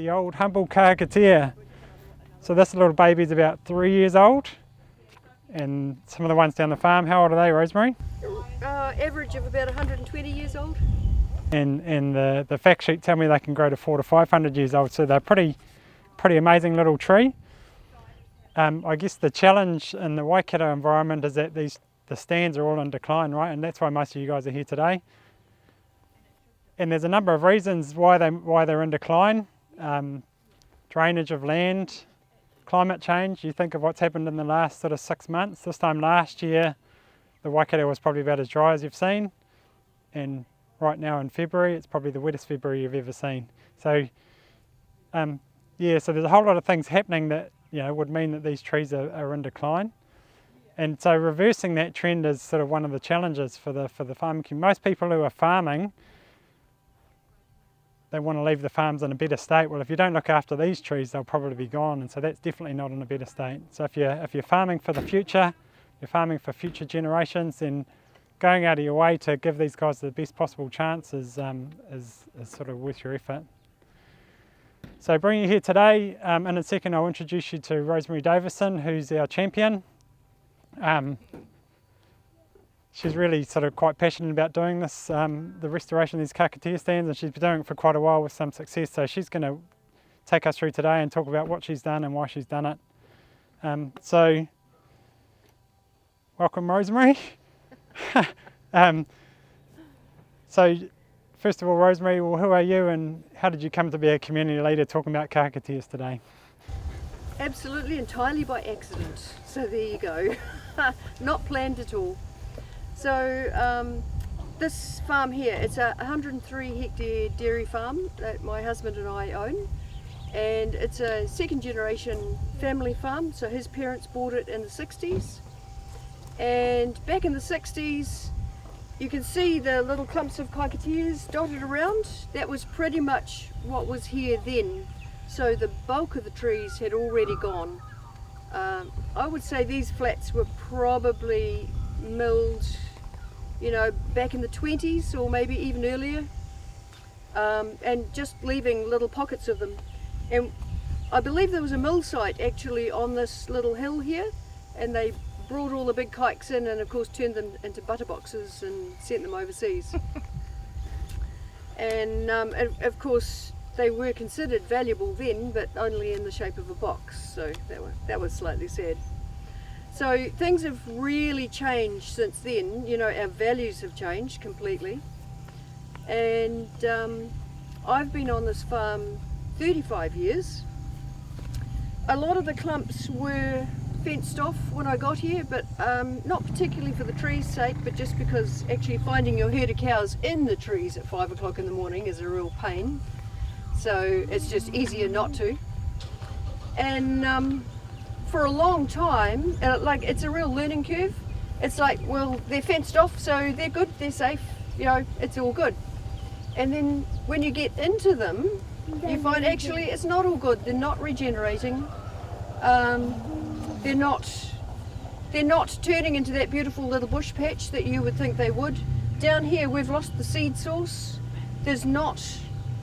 the old humble Kahikatea. So this little baby's about 3 years old, and some of the ones down the farm, how old are they, Rosemary? Average of about 120 years old. And the fact sheet tell me they can grow to 400 to 500 years old, so they're pretty amazing little tree. I guess the challenge in the Waikato environment is that the stands are all in decline, right? And that's why most of you guys are here today. And there's a number of reasons why they're in decline. Drainage of land, climate change. You think of what's happened in the last sort of 6 months. This time last year, the Waikato was probably about as dry as you've seen. And right now in February, it's probably the wettest February you've ever seen. So, yeah, so there's a whole lot of things happening that would mean that these trees are in decline. And so reversing that trend is sort of one of the challenges for the farming community. Most people who are farming, they want to leave the farms in a better state. Well, if you don't look after these trees, they'll probably be gone, and so that's definitely not in a better state. So if you're farming for the future, you're farming for future generations, then going out of your way to give these guys the best possible chance is sort of worth your effort. So bringing you here today, in a second I'll introduce you to Rosemary Davison, who's our champion. She's really sort of quite passionate about doing this, the restoration of these Kahikatea stands, and she's been doing it for quite a while with some success. So she's going to take us through today and talk about what she's done and why she's done it. So welcome, Rosemary. So first of all, Rosemary, well, who are you and how did you come to be a community leader talking about Kahikateas today? Absolutely, entirely by accident. So there you go. Not planned at all. So this farm here, it's a 103 hectare dairy farm that my husband and I own, and it's a second generation family farm. So his parents bought it in the 60s, and back in the 60s you can see the little clumps of Kahikateas dotted around. That was pretty much what was here then. So the bulk of the trees had already gone. I would say these flats were probably milled, back in the 20s or maybe even earlier, and just leaving little pockets of them. And I believe there was a mill site actually on this little hill here, and they brought all the big kikes in and of course turned them into butter boxes and sent them overseas. And of course they were considered valuable then, but only in the shape of a box, so that was slightly sad. So things have really changed since then. Our values have changed completely, and I've been on this farm 35 years. A lot of the clumps were fenced off when I got here, but not particularly for the trees' sake, but just because actually finding your herd of cows in the trees at 5 o'clock in the morning is a real pain. So it's just easier not to. And for a long time, it's a real learning curve. It's like, well, they're fenced off, so they're good, they're safe, it's all good. And then when you get into them, you find actually it's not all good. They're not regenerating. They're not turning into that beautiful little bush patch that you would think they would. Down here, we've lost the seed source. There's not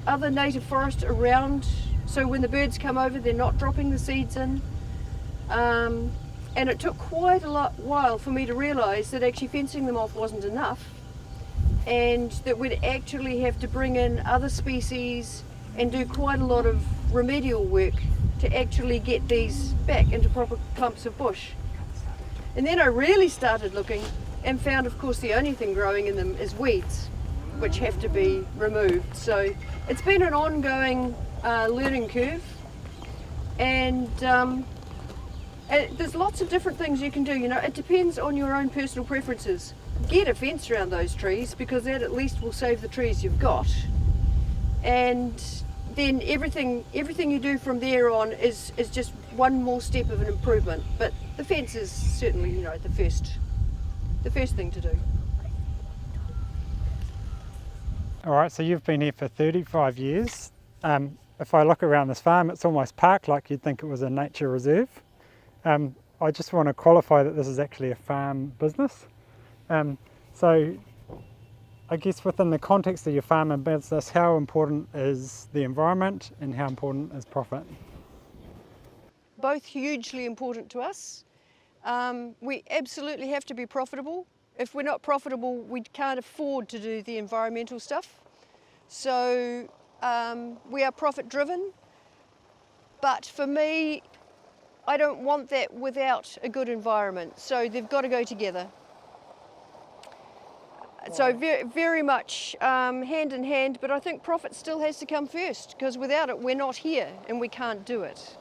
other native forest around, so when the birds come over, they're not dropping the seeds in. And it took quite a while for me to realise that actually fencing them off wasn't enough, and that we'd actually have to bring in other species and do quite a lot of remedial work to actually get these back into proper clumps of bush. And then I really started looking and found, of course, the only thing growing in them is weeds, which have to be removed. So it's been an ongoing learning curve, and there's lots of different things you can do. It depends on your own personal preferences. Get a fence around those trees, because that at least will save the trees you've got, and then everything you do from there on is just one more step of an improvement. But the fence is certainly the first thing to do. All right, so you've been here for 35 years. If I look around this farm, it's almost park-like. You'd think it was a nature reserve. I just want to qualify that this is actually a farm business. So I guess within the context of your farm and business, how important is the environment and how important is profit? Both hugely important to us. We absolutely have to be profitable. If we're not profitable, we can't afford to do the environmental stuff. So we are profit driven, but for me, I don't want that without a good environment. So they've got to go together. So very much hand in hand, but I think profit still has to come first, because without it we're not here and we can't do it.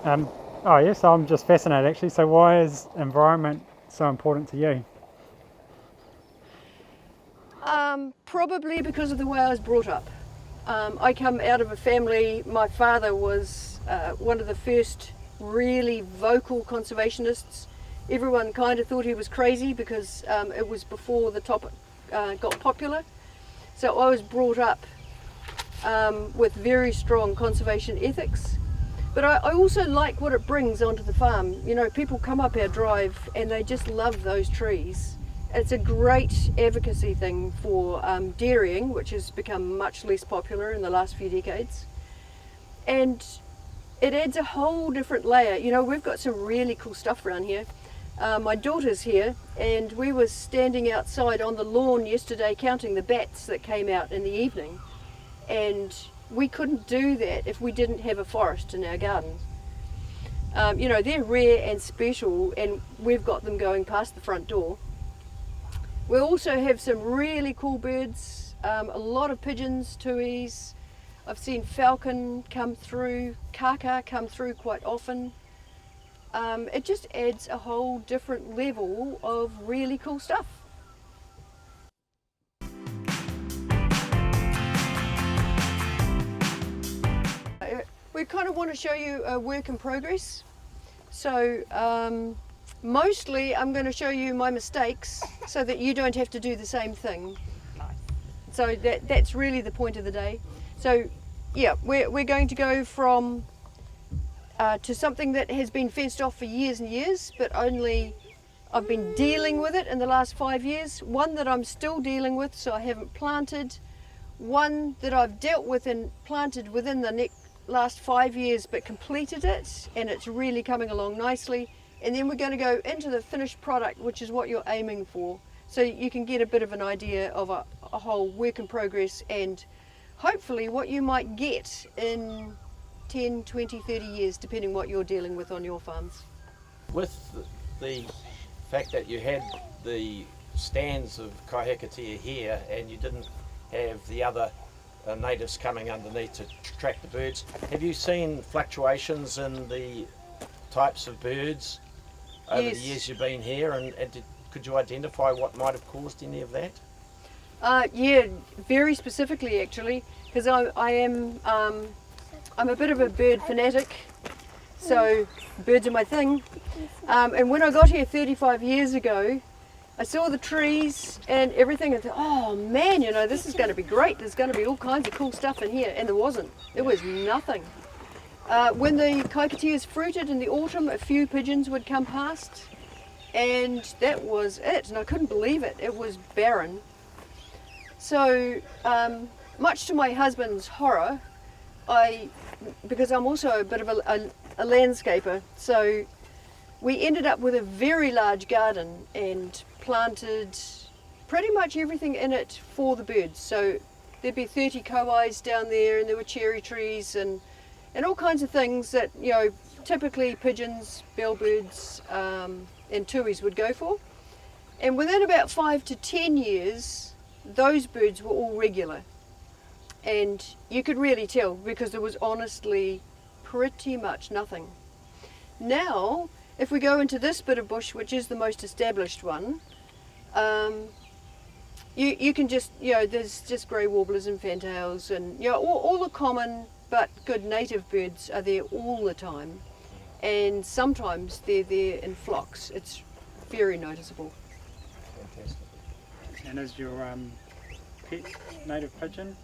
Oh yes, I'm just fascinated actually. So why is environment so important to you? Probably because of the way I was brought up. I come out of a family, my father was one of the first really vocal conservationists. Everyone kind of thought he was crazy because it was before the topic got popular. So I was brought up with very strong conservation ethics. But I also like what it brings onto the farm. You know, people come up our drive and they just love those trees. It's a great advocacy thing for dairying, which has become much less popular in the last few decades. And it adds a whole different layer. You know, we've got some really cool stuff around here. My daughter's here, and we were standing outside on the lawn yesterday counting the bats that came out in the evening. And we couldn't do that if we didn't have a forest in our garden. You know, they're rare and special, and we've got them going past the front door. We also have some really cool birds, a lot of pigeons, tuis. I've seen falcon come through, kaka come through quite often. It just adds a whole different level of really cool stuff. We kind of want to show you a work in progress. So mostly I'm going to show you my mistakes so that you don't have to do the same thing. So that's really the point of the day. So yeah, we're going to go from to something that has been fenced off for years and years, but only I've been dealing with it in the last 5 years. One that I'm still dealing with, so I haven't planted. One that I've dealt with and planted within the last 5 years, but completed it, and it's really coming along nicely. And then we're going to go into the finished product, which is what you're aiming for. So you can get a bit of an idea of a whole work in progress and hopefully what you might get in 10, 20, 30 years, depending what you're dealing with on your farms. With the fact that you had the stands of Kahikatea here and you didn't have the other natives coming underneath to track the birds, have you seen fluctuations in the types of birds over the years you've been here, and could you identify what might have caused any of that? Yeah, very specifically actually, because I'm a bit of a bird fanatic, so birds are my thing. And when I got here 35 years ago, I saw the trees and everything and thought, oh man, you know, this is going to be great. There's going to be all kinds of cool stuff in here, and there wasn't. There was nothing. When the kahikateas fruited in the autumn, a few pigeons would come past, and that was it. And I couldn't believe it. It was barren. So, much to my husband's horror, because I'm also a bit of a landscaper, so we ended up with a very large garden and planted pretty much everything in it for the birds. So there'd be 30 kauais down there, and there were cherry trees and all kinds of things that, you know, typically pigeons, bellbirds and tuis would go for. And within about 5 to 10 years, those birds were all regular. And you could really tell because there was honestly pretty much nothing. Now, if we go into this bit of bush, which is the most established one, you can just, you know, there's just grey warblers and fantails and, you know, all the common but good native birds are there all the time. And sometimes they're there in flocks. It's very noticeable. Fantastic. And is your pet native pigeon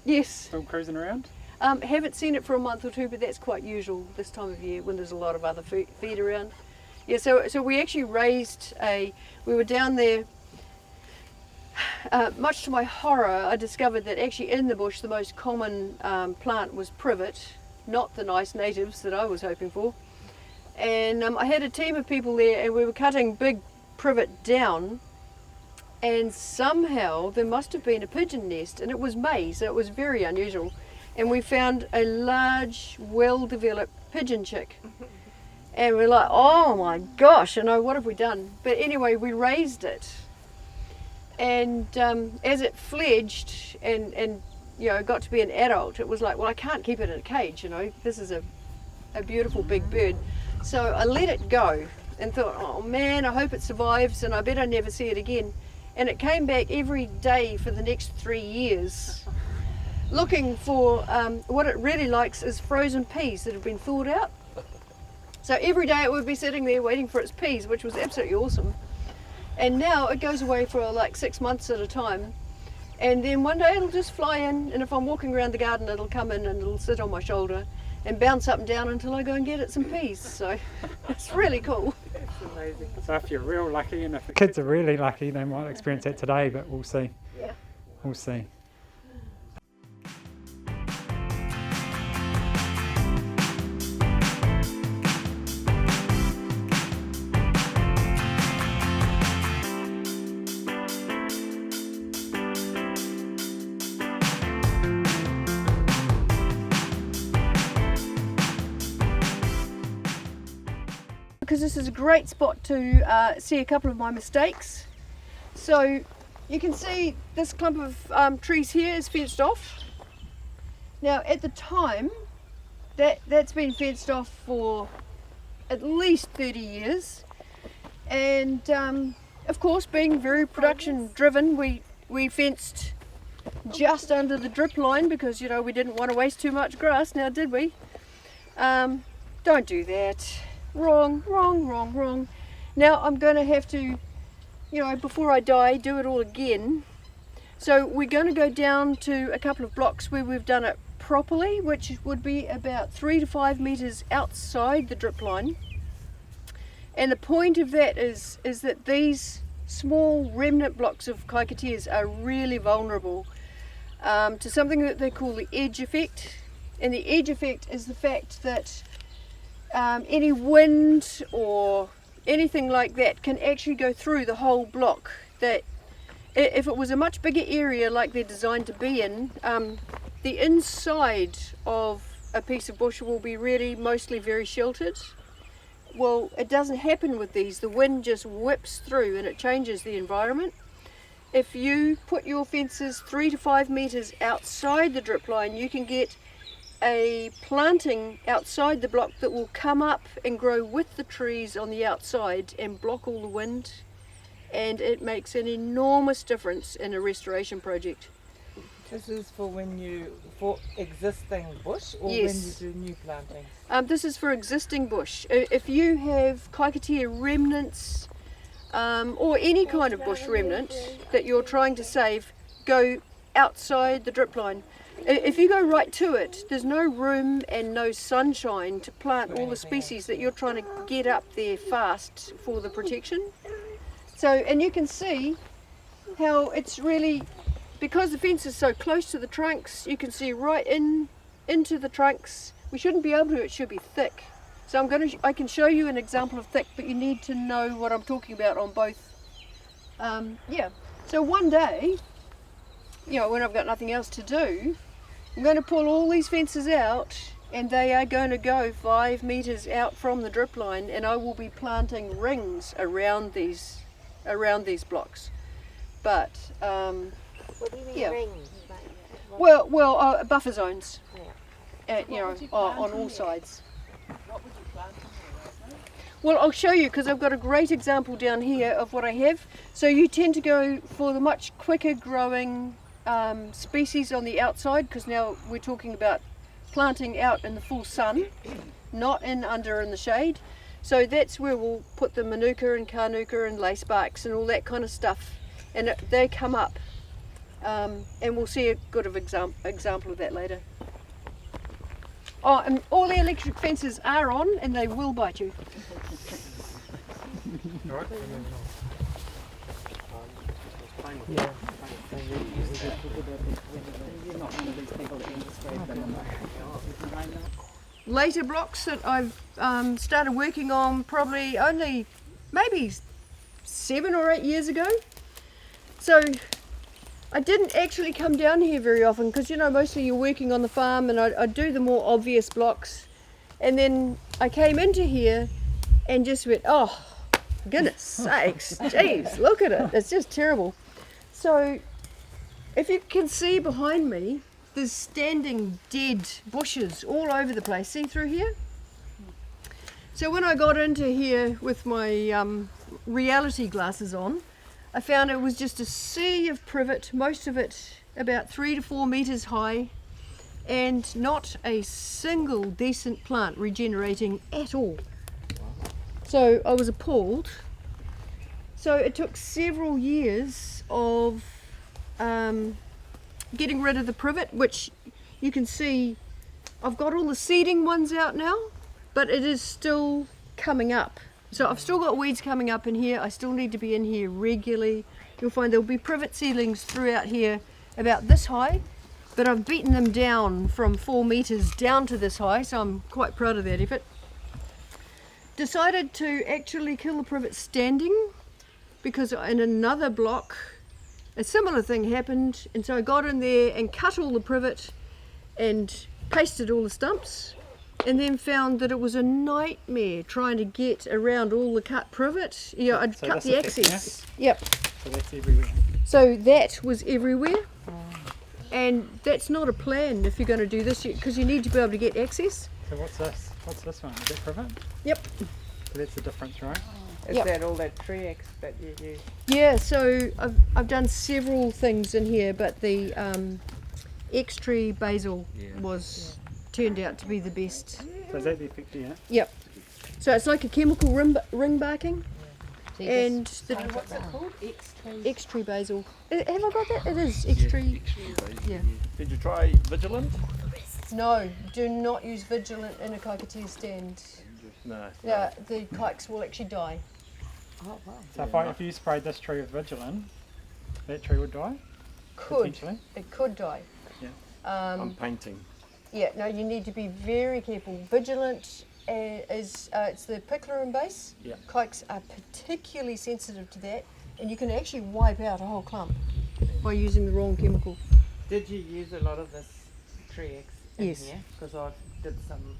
Yes. still cruising around? Haven't seen it for a month or two, but that's quite usual this time of year when there's a lot of other feed around. Yeah, so we actually raised we were down there much to my horror, I discovered that actually in the bush the most common plant was privet, not the nice natives that I was hoping for. And I had a team of people there, and we were cutting big privet down, and somehow there must have been a pigeon nest, and it was May, so it was very unusual. And we found a large, well-developed pigeon chick. And we're like, oh my gosh, what have we done? But anyway, we raised it. And as it fledged and got to be an adult, it was like, well, I can't keep it in a cage, this is a beautiful big bird. So I let it go and thought, oh man, I hope it survives and I bet I never see it again. And it came back every day for the next 3 years, looking for, what it really likes is frozen peas that have been thawed out. So every day it would be sitting there waiting for its peas, which was absolutely awesome. And now it goes away for like 6 months at a time. And then one day it'll just fly in, and if I'm walking around the garden, it'll come in and it'll sit on my shoulder and bounce up and down until I go and get it some peas. So it's really cool. That's amazing. So if you're real lucky, and if the kids are really lucky, they might experience that today, but we'll see. Yeah. We'll see. Because this is a great spot to see a couple of my mistakes. So you can see this clump of trees here is fenced off. Now at the time, that's been fenced off for at least 30 years. And of course, being very production driven, we fenced just under the drip line because we didn't want to waste too much grass, now did we? Don't do that. Wrong. Now I'm going to have to, before I die, do it all again. So we're going to go down to a couple of blocks where we've done it properly, which would be about 3 to 5 meters outside the drip line. And the point of that is that these small remnant blocks of kahikateas are really vulnerable to something that they call the edge effect. And the edge effect is the fact that any wind or anything like that can actually go through the whole block. That if it was a much bigger area like they're designed to be in, the inside of a piece of bush will be really mostly very sheltered. Well, it doesn't happen with these. The wind just whips through and it changes the environment. If you put your fences 3 to 5 meters outside the drip line, you can get a planting outside the block that will come up and grow with the trees on the outside and block all the wind, and it makes an enormous difference in a restoration project. This is for existing bush, or Yes. when you do new planting? This is for existing bush. If you have Kahikatea remnants or any kind of bush remnant that you're trying to save, go outside the drip line. If you go right to it, there's no room and no sunshine to plant all the species that you're trying to get up there fast for the protection. So, and you can see how it's really, because the fence is so close to the trunks, you can see right into the trunks. We shouldn't be able to, it should be thick. So I can show you an example of thick, but you need to know what I'm talking about on both. So one day, when I've got nothing else to do, I'm going to pull all these fences out, and they are going to go 5 meters out from the drip line, and I will be planting rings around these blocks. But What do you mean rings? buffer zones. On all sides. What would you plant in there? Well, I'll show you, because I've got a great example down here of what I have. So you tend to go for the much quicker growing species on the outside, because now we're talking about planting out in the full sun, not under in the shade. So that's where we'll put the manuka and carnuka and lacebarks and all that kind of stuff, and they come up, and we'll see a good example of that later. Oh, and all the electric fences are on, and they will bite you. Yeah. You're not one of these people that can describe them. Later blocks that I've started working on probably only maybe 7 or 8 years ago. So I didn't actually come down here very often because, you know, mostly you're working on the farm, and I do the more obvious blocks. And then I came into here and just went, oh, goodness sakes, jeez, look at it. It's just terrible. So if you can see behind me, there's standing dead bushes all over the place. See through here? So when I got into here with my reality glasses on, I found it was just a sea of privet, most of it about 3 to 4 meters high, and not a single decent plant regenerating at all. So I was appalled. So it took several years of getting rid of the privet, which you can see I've got all the seeding ones out now, but it is still coming up. So I've still got weeds coming up in here. I still need to be in here regularly. You'll find there'll be privet seedlings throughout here about this high, but I've beaten them down from 4 meters down to this high, so I'm quite proud of that effort. Decided to actually kill the privet standing because in another block a similar thing happened, and so I got in there and cut all the privet and pasted all the stumps, and then found that it was a nightmare trying to get around all the cut privet. Yeah, I'd So cut that's the affecting access. Yep. So that's everywhere. So that was everywhere, and that's not a plan if you're going to do this, because you need to be able to get access. So what's this? What's this one? Is that privet? Yep. So that's the difference, right? Is Yep. that all that tree X that you use? Yeah, so I've done several things in here, but the X-tree basil was turned out to be the best. So is that the effect here? Yep. So it's like a chemical ring barking, So you and the What's it called? X-tree? X-tree basil. Have I got that? It is X-tree. Yeah. Did you try Vigilant? No, do not use Vigilant in a Kahikatea stand. No. Yeah, the kikes will actually die. Oh, wow. So if you sprayed this tree with Vigilant, that tree would die? Could. Potentially? It could die. Yeah. I'm painting. Yeah, no, you need to be very careful. Vigilant is it's the PICLORAM base. Yeah. Kikes are particularly sensitive to that, and you can actually wipe out a whole clump by using the wrong chemical. Did you use a lot of this tree X in Yes. here? Because I did some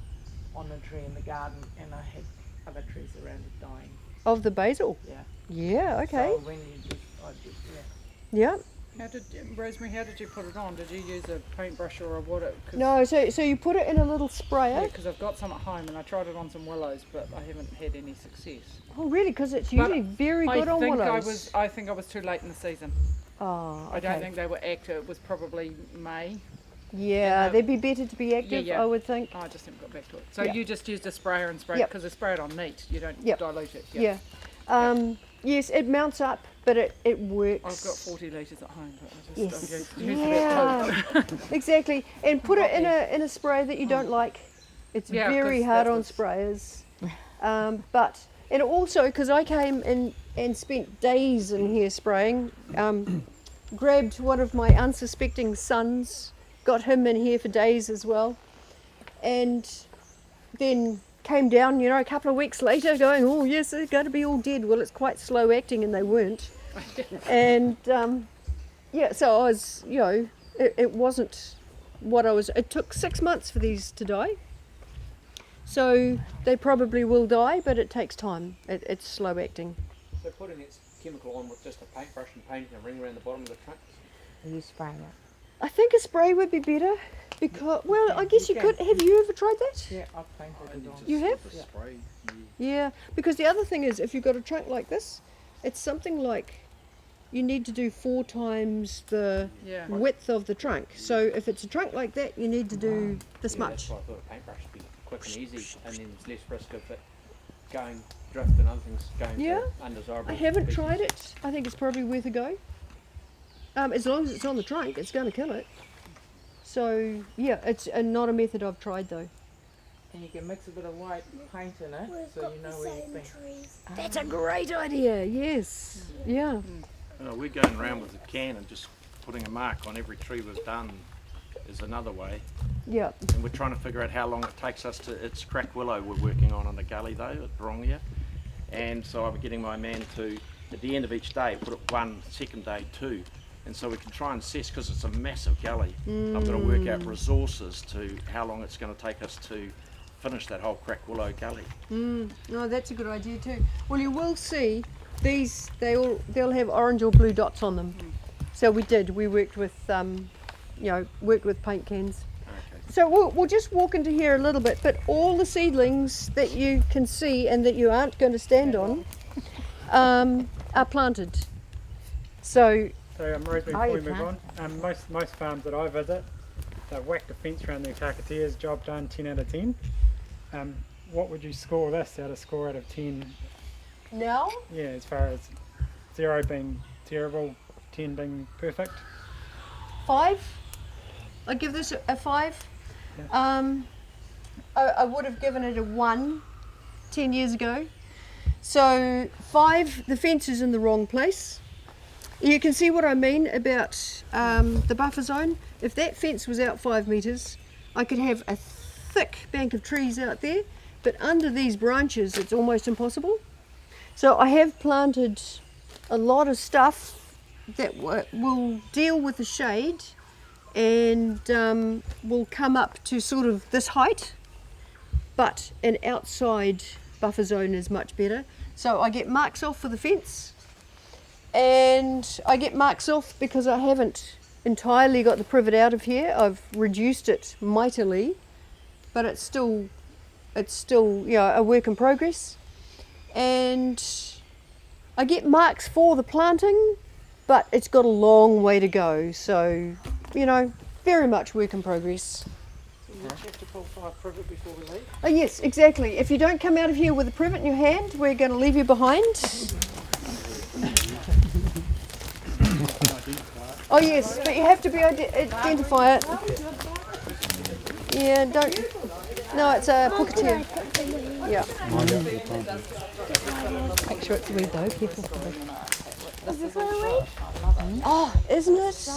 on the tree in the garden, and I had other trees around it dying. Of the basil? Yeah. Yeah, okay. So when you just, I just, yeah. Yeah. How did Rosemary? How did you put it on? Did you use a paintbrush or a water? No, so you put it in a little sprayer. because I've got some at home and I tried it on some willows, but I haven't had any success. Oh, really? Because it's usually very good on willows. I think I was too late in the season. Oh, okay. I don't think they were active. It was probably May. Yeah, and, they'd be better to be active, yeah. I would think. I just haven't got back to it. So Yeah. you just used a sprayer and sprayed Yep. because they spray it on neat. You don't Yep. dilute it. Yeah. Yes, it mounts up, but it works. I've got 40 litres at home, but I Yes. just I'm used to that Yeah, too. exactly. And put it in a spray that you don't like. It's Yeah, very 'cause hard that on was- sprayers. And also, because I came in and spent days in here spraying, grabbed one of my unsuspecting sons, got him in here for days as well, and then came down, a couple of weeks later going, oh yes, they're going to be all dead. Well, it's quite slow acting, and they weren't. And so I was, it wasn't what I was. It took 6 months for these to die. So they probably will die, but it takes time. It's slow acting. So putting its chemical on with just a paintbrush and painting a ring around the bottom of the trunk? You spray it. I think a spray would be better because, well, I guess you could. Have you ever tried that? Yeah, I've painted it on. You have? Yeah. Spray. Yeah, because the other thing is, if you've got a trunk like this, it's something like you need to do 4 times the Yeah. width of the trunk. So if it's a trunk like that, you need to do this Yeah, much. That's why I thought a paintbrush would be quick and easy, and then there's less risk of it going drift and other things going Yeah. to undesirable I haven't species. tried it. I think it's probably worth a go. As long as it's on the trunk, it's going to kill it. So yeah, it's not a method I've tried though. And you can mix a bit of white paint in it, so you know where you've been. That's a great idea. Yes. Yeah. We're going around with a can and just putting a mark on every tree we've done is another way. Yeah. And we're trying to figure out how long it takes us to, it's crack willow we're working on the gully though, at Rongia. And so I'm getting my man to, at the end of each day, put it 1, second day 2. And so we can try and assess, because it's a massive gully, I've got to work out resources to how long it's going to take us to finish that whole crack willow gully. No, that's a good idea too. Well, you will see these, they'll have orange or blue dots on them. So we worked with, worked with paint cans. Okay. So we'll just walk into here a little bit, but all the seedlings that you can see and that you aren't going to stand on are planted. So Rosemary, before you we move on, most farms that I visit, they've whacked a fence around their Kahikateas, job done, 10 out of 10. What would you score this out of 10? now, Yeah, as far as 0 being terrible, 10 being perfect. 5. I'd give this a 5. Yeah. I would have given it a 1 10 years ago. So 5, the fence is in the wrong place. You can see what I mean about the buffer zone. If that fence was out 5 metres, I could have a thick bank of trees out there, but under these branches it's almost impossible. So I have planted a lot of stuff that will deal with the shade and will come up to sort of this height, but an outside buffer zone is much better. So I get marks off for the fence, and I get marks off because I haven't entirely got the privet out of here. I've reduced it mightily, but it's still a work in progress. And I get marks for the planting, but it's got a long way to go. So, very much work in progress. You have to pull 5 privet before we leave. Oh yes, exactly. If you don't come out of here with a privet in your hand, we're going to leave you behind. Oh yes, but you have to be identify it. Yeah, don't. No, it's a Pukatea. Yeah. Make sure it's a weed though, careful. Oh, isn't it?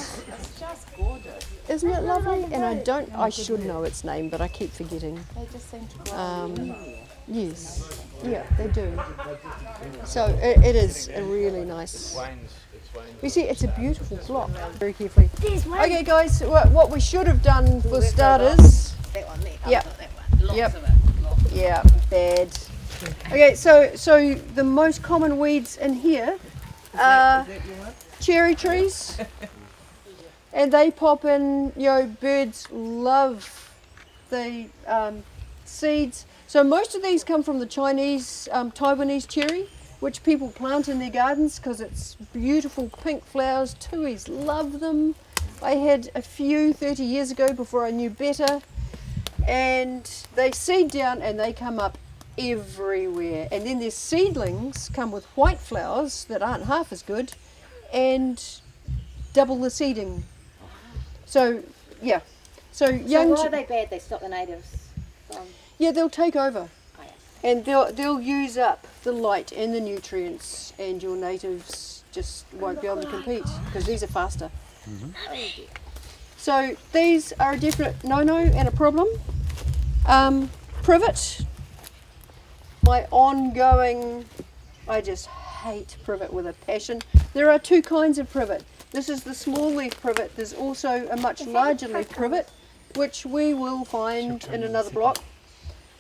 Isn't it lovely? And I should know its name, but I keep forgetting. They just seem to grow. Yes. Yeah, they do. So it is a really nice. You see, it's a beautiful block. Very carefully. Okay, guys. What we should have done for starters. That one there. Yep. That one. Lots Yep. of it. Yeah, bad. Okay, so the most common weeds in here are cherry trees, and they pop in. Birds love the seeds. So most of these come from the Chinese, Taiwanese cherry, which people plant in their gardens because it's beautiful pink flowers. Tuis love them. I had a few 30 years ago before I knew better, and they seed down and they come up everywhere. And then their seedlings come with white flowers that aren't half as good and double the seeding. So yeah, so young. So why are they bad? They stop the natives from. Yeah, they'll take over, Oh, yeah. and they'll use up the light and the nutrients, and your natives just won't be able to compete because these are faster. Oh, dear. So these are a definite no-no and a problem. Privet, my ongoing, I just hate privet with a passion. There are 2 kinds of privet. This is the small leaf privet. There's also a much larger leaf privet, which we will find in another block.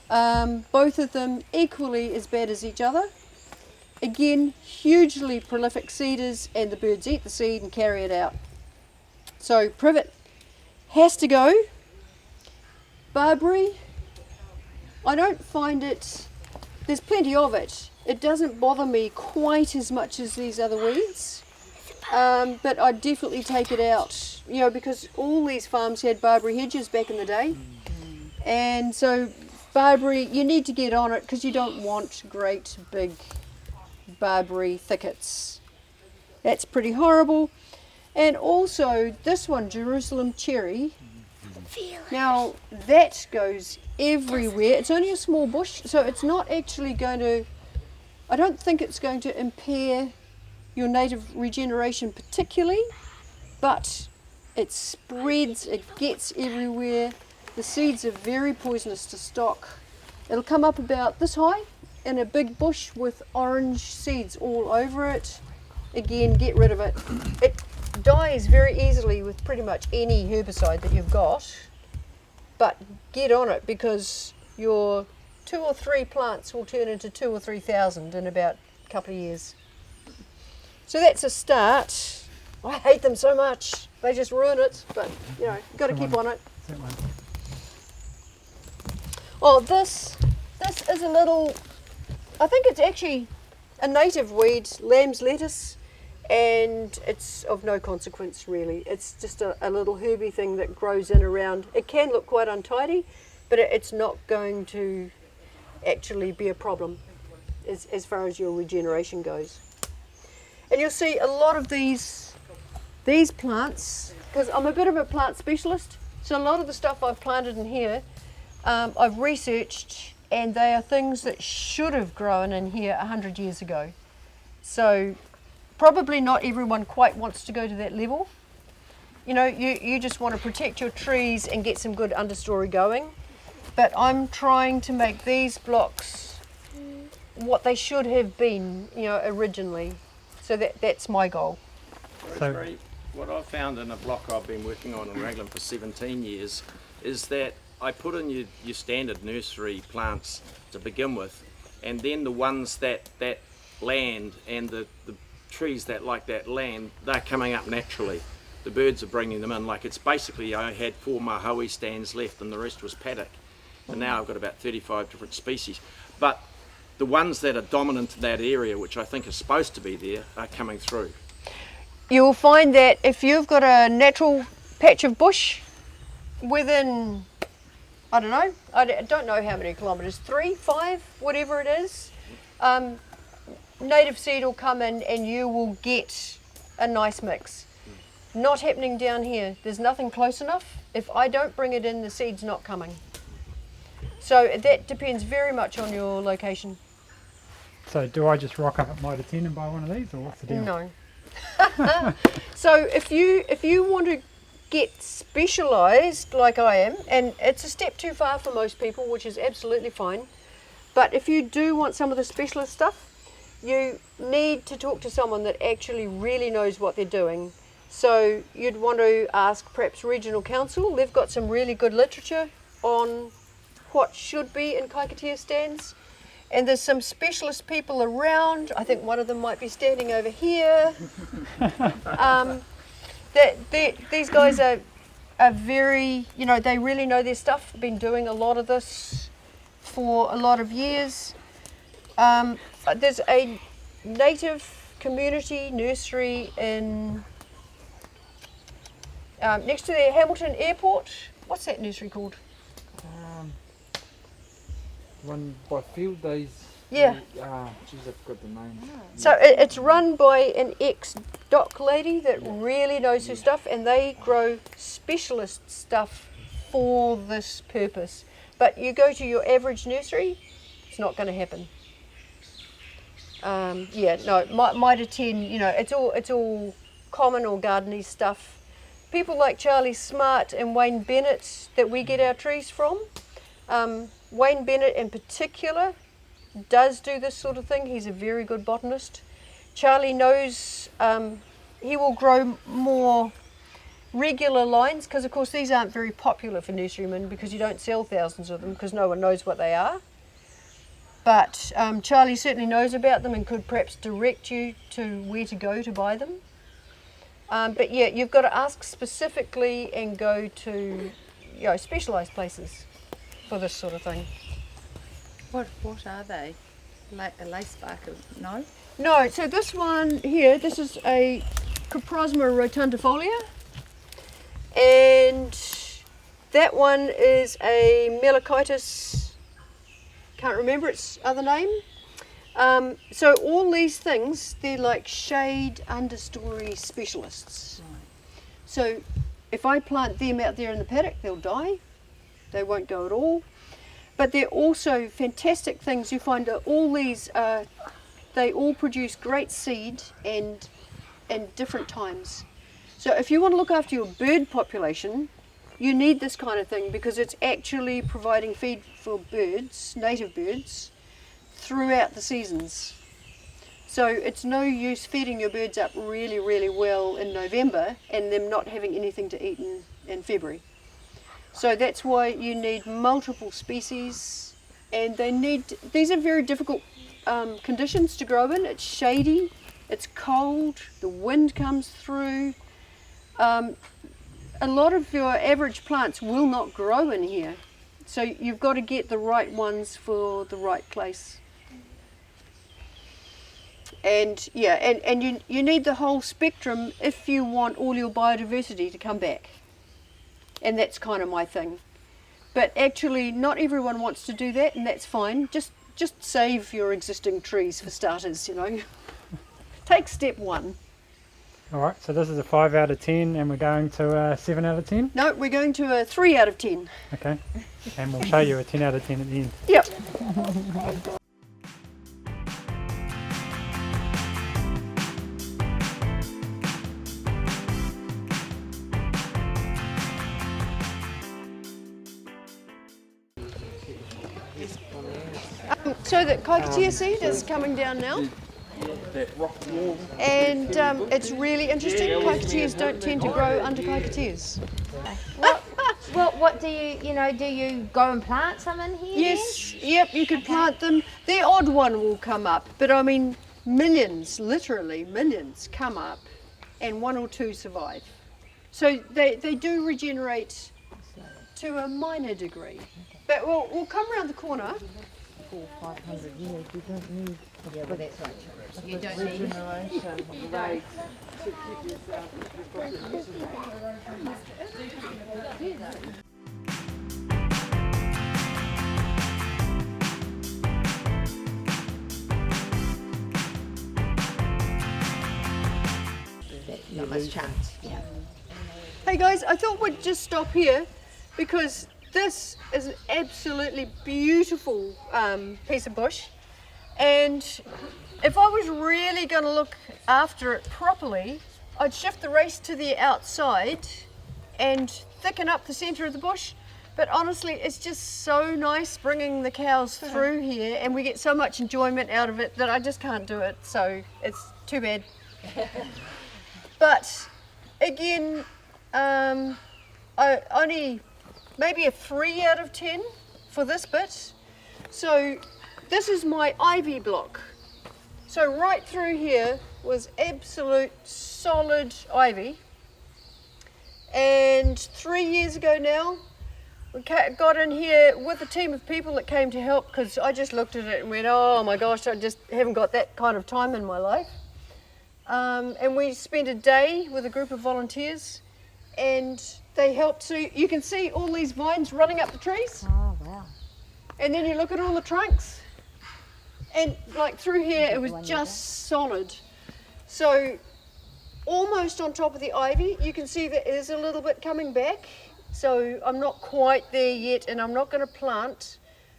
Both of them equally as bad as each other. Again, hugely prolific seeders, and the birds eat the seed and carry it out. So privet has to go. Barberry, I don't find it, there's plenty of it. It doesn't bother me quite as much as these other weeds, but I'd definitely take it out, because all these farms had barberry hedges back in the day. And so barberry, you need to get on it because you don't want great big barberry thickets. That's pretty horrible. And also this one, Jerusalem cherry. Now that goes everywhere. It's only a small bush, so it's not actually going to, I don't think it's going to impair your native regeneration particularly, but it spreads, it gets everywhere. The seeds are very poisonous to stock. It'll come up about this high in a big bush with orange seeds all over it. Again, get rid of it. It dies very easily with pretty much any herbicide that you've got, but get on it because your 2 or 3 plants will turn into 2,000 or 3,000 in about a couple of years. So that's a start. I hate them so much. They just ruin it, but you know, got to keep on it. That one. Oh, this is a little, I think it's actually a native weed, lamb's lettuce, and it's of no consequence really. It's just a little herby thing that grows in around. It can look quite untidy, but it's not going to actually be a problem as far as your regeneration goes. And you'll see a lot of these plants, because I'm a bit of a plant specialist, so a lot of the stuff I've planted in here, I've researched, and they are things that should have grown in here 100 years ago. So probably not everyone quite wants to go to that level. You know, you just want to protect your trees and get some good understory going. But I'm trying to make these blocks what they should have been, you know, originally. So that's my goal. Rosemary, what I've found in a block I've been working on in Raglan for 17 years is that I put in your standard nursery plants to begin with, and then the ones that land and the trees that like that land, they're coming up naturally. The birds are bringing them in. Like, it's basically, I had 4 mahaui stands left and the rest was paddock. And now I've got about 35 different species. But the ones that are dominant in that area, which I think are supposed to be there, are coming through. You'll find that if you've got a natural patch of bush within, I don't know how many kilometres, 3, 5, whatever it is, native seed will come in and you will get a nice mix. Not happening down here. There's nothing close enough. If I don't bring it in, the seed's not coming. So that depends very much on your location. So do I just rock up at Mitre 10 and buy one of these, or what's the deal? No. So if you want to get specialised like I am, and it's a step too far for most people, which is absolutely fine, but if you do want some of the specialist stuff, you need to talk to someone that actually really knows what they're doing. So you'd want to ask perhaps Regional Council. They've got some really good literature on what should be in Kahikatea Stands. And there's some specialist people around. I think one of them might be standing over here. These guys are very, you know, they really know their stuff. Been doing a lot of this for a lot of years. There's a native community nursery in next to the Hamilton Airport. What's that nursery called? Run by Field Days. Yeah. Geez, I forgot the name. So it's run by an ex-doc lady that really knows her stuff, and they grow specialist stuff for this purpose. But you go to your average nursery, it's not going to happen. Mitre 10, you know, it's all common or gardeny stuff. People like Charlie Smart and Wayne Bennett that we get our trees from. Wayne Bennett in particular does do this sort of thing. He's a very good botanist. Charlie knows he will grow more regular lines, because of course these aren't very popular for nurserymen because you don't sell thousands of them because no one knows what they are. But Charlie certainly knows about them and could perhaps direct you to where to go to buy them. But yeah, you've got to ask specifically and go to, you know, specialised places for this sort of thing. What are they? A lace sparkle? No? No, so this one here, this is a Coprosma rotundifolia, and that one is a Melichitis, can't remember its other name. So all these things, they're like shade understory specialists. Right. So if I plant them out there in the paddock, they'll die. They won't go at all. But they're also fantastic things. You find that all these, they all produce great seed and different times. So if you want to look after your bird population, you need this kind of thing because it's actually providing feed for birds, native birds, throughout the seasons. So it's no use feeding your birds up really, really well in November and them not having anything to eat in February. So that's why you need multiple species, and these are very difficult conditions to grow in. It's shady, it's cold, the wind comes through. A lot of your average plants will not grow in here. So you've got to get the right ones for the right place. And yeah, and you need the whole spectrum if you want all your biodiversity to come back. And that's kind of my thing. But actually not everyone wants to do that, and that's fine. Just save your existing trees for starters, you know. Take step one. Alright, so this is a 5 out of 10 and we're going to a 7 out of 10? No, we're going to a 3 out of 10. Okay, and we'll show you a 10 out of 10 at the end. Yep. So the Kahikatea seed is coming down now. And it's really interesting. Kahikateas don't tend to grow under Kahikateas. What do you go and plant some in here? Yes, yep, you could plant them. The odd one will come up, but I mean millions, literally millions come up and 1 or 2 survive. So they do regenerate to a minor degree. But we'll come around the corner. 500 years, you don't need Yeah, well, that's right. You don't need generation of race to keep yourself. not much chance. Yeah. Hey guys, I thought we'd just stop here because this is an absolutely beautiful piece of bush, and if I was really going to look after it properly, I'd shift the race to the outside and thicken up the centre of the bush. But honestly, it's just so nice bringing the cows through here, and we get so much enjoyment out of it that I just can't do it, so it's too bad. But again, I only maybe a 3 out of 10 for this bit. So this is my ivy block. So right through here was absolute solid ivy. And 3 years ago now, we got in here with a team of people that came to help, because I just looked at it and went, oh my gosh, I just haven't got that kind of time in my life. And we spent a day with a group of volunteers, and they helped. So you can see all these vines running up the trees. Oh, wow. And then you look at all the trunks, and like through here it was just solid. So almost on top of the ivy, you can see that there's a little bit coming back. So I'm not quite there yet, and I'm not going to plant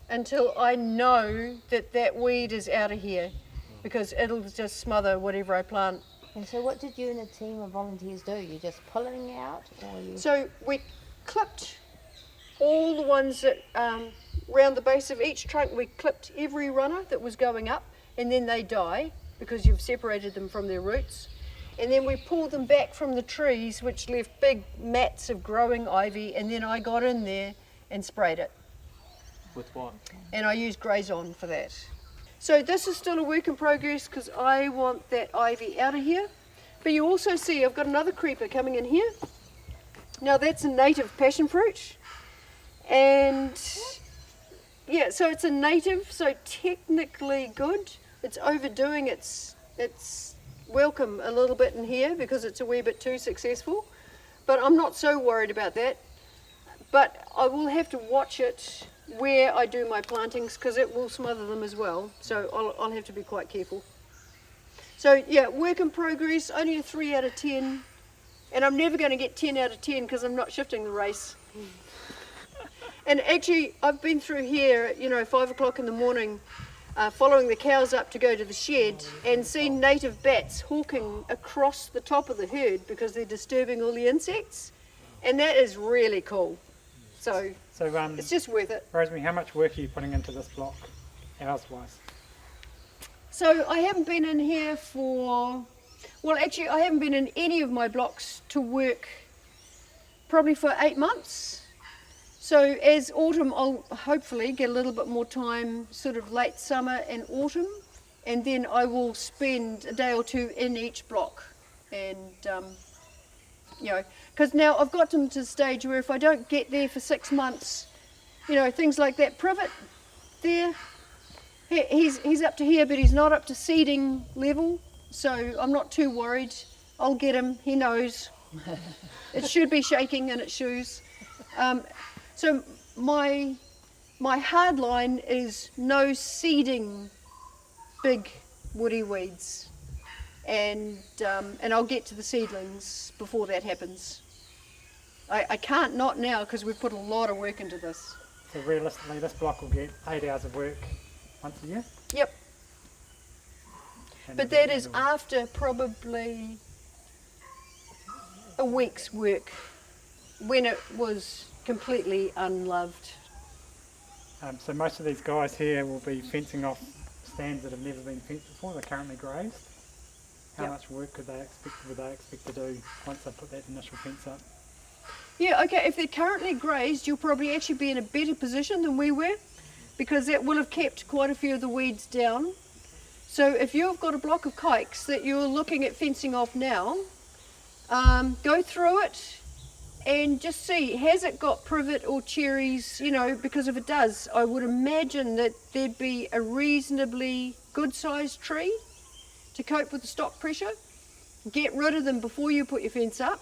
until I know that that weed is out of here, because it'll just smother whatever I plant. And so what did you and a team of volunteers do? You just pulling out, or you? So we clipped all the ones that round the base of each trunk. We clipped every runner that was going up, and then they die because you've separated them from their roots. And then we pulled them back from the trees, which left big mats of growing ivy, and then I got in there and sprayed it. With what? And I used Grazon for that. So this is still a work in progress, because I want that ivy out of here. But you also see I've got another creeper coming in here. Now that's a native passion fruit. And yeah, so it's a native, so technically good. It's overdoing its welcome a little bit in here because it's a wee bit too successful, but I'm not so worried about that. But I will have to watch it where I do my plantings, because it will smother them as well, so I'll have to be quite careful. So yeah, work in progress, only a 3 out of 10, and I'm never going to get 10 out of 10 because I'm not shifting the race. And actually I've been through here at 5 o'clock in the morning following the cows up to go to the shed and seen native bats hawking across the top of the herd because they're disturbing all the insects, and that is really cool. So it's just worth it. Rosemary, how much work are you putting into this block, hours-wise? So I haven't been in here well actually I haven't been in any of my blocks to work probably for 8 months. So as autumn, I'll hopefully get a little bit more time, sort of late summer and autumn, and then I will spend a day or two in each block. And, you know, because now I've got them to the stage where if I don't get there for 6 months, you know, things like that privet there, he's up to here, but he's not up to seeding level, so I'm not too worried. I'll get him, he knows. It should be shaking in its shoes. So my hard line is no seeding big woody weeds, and I'll get to the seedlings before that happens. I can't not now because we've put a lot of work into this. So realistically, this block will get 8 hours of work once a year? Yep. And But that is after probably a week's work when it was completely unloved. So most of these guys here will be fencing off stands that have never been fenced before. They're currently grazed. How Yep. much work would they expect to do once they put that initial fence up? Yeah, okay, if they're currently grazed, you'll probably actually be in a better position than we were, because that will have kept quite a few of the weeds down. So if you've got a block of kikes that you're looking at fencing off now, go through it and just see, has it got privet or cherries, you know, because if it does, I would imagine that there'd be a reasonably good sized tree to cope with the stock pressure. Get rid of them before you put your fence up.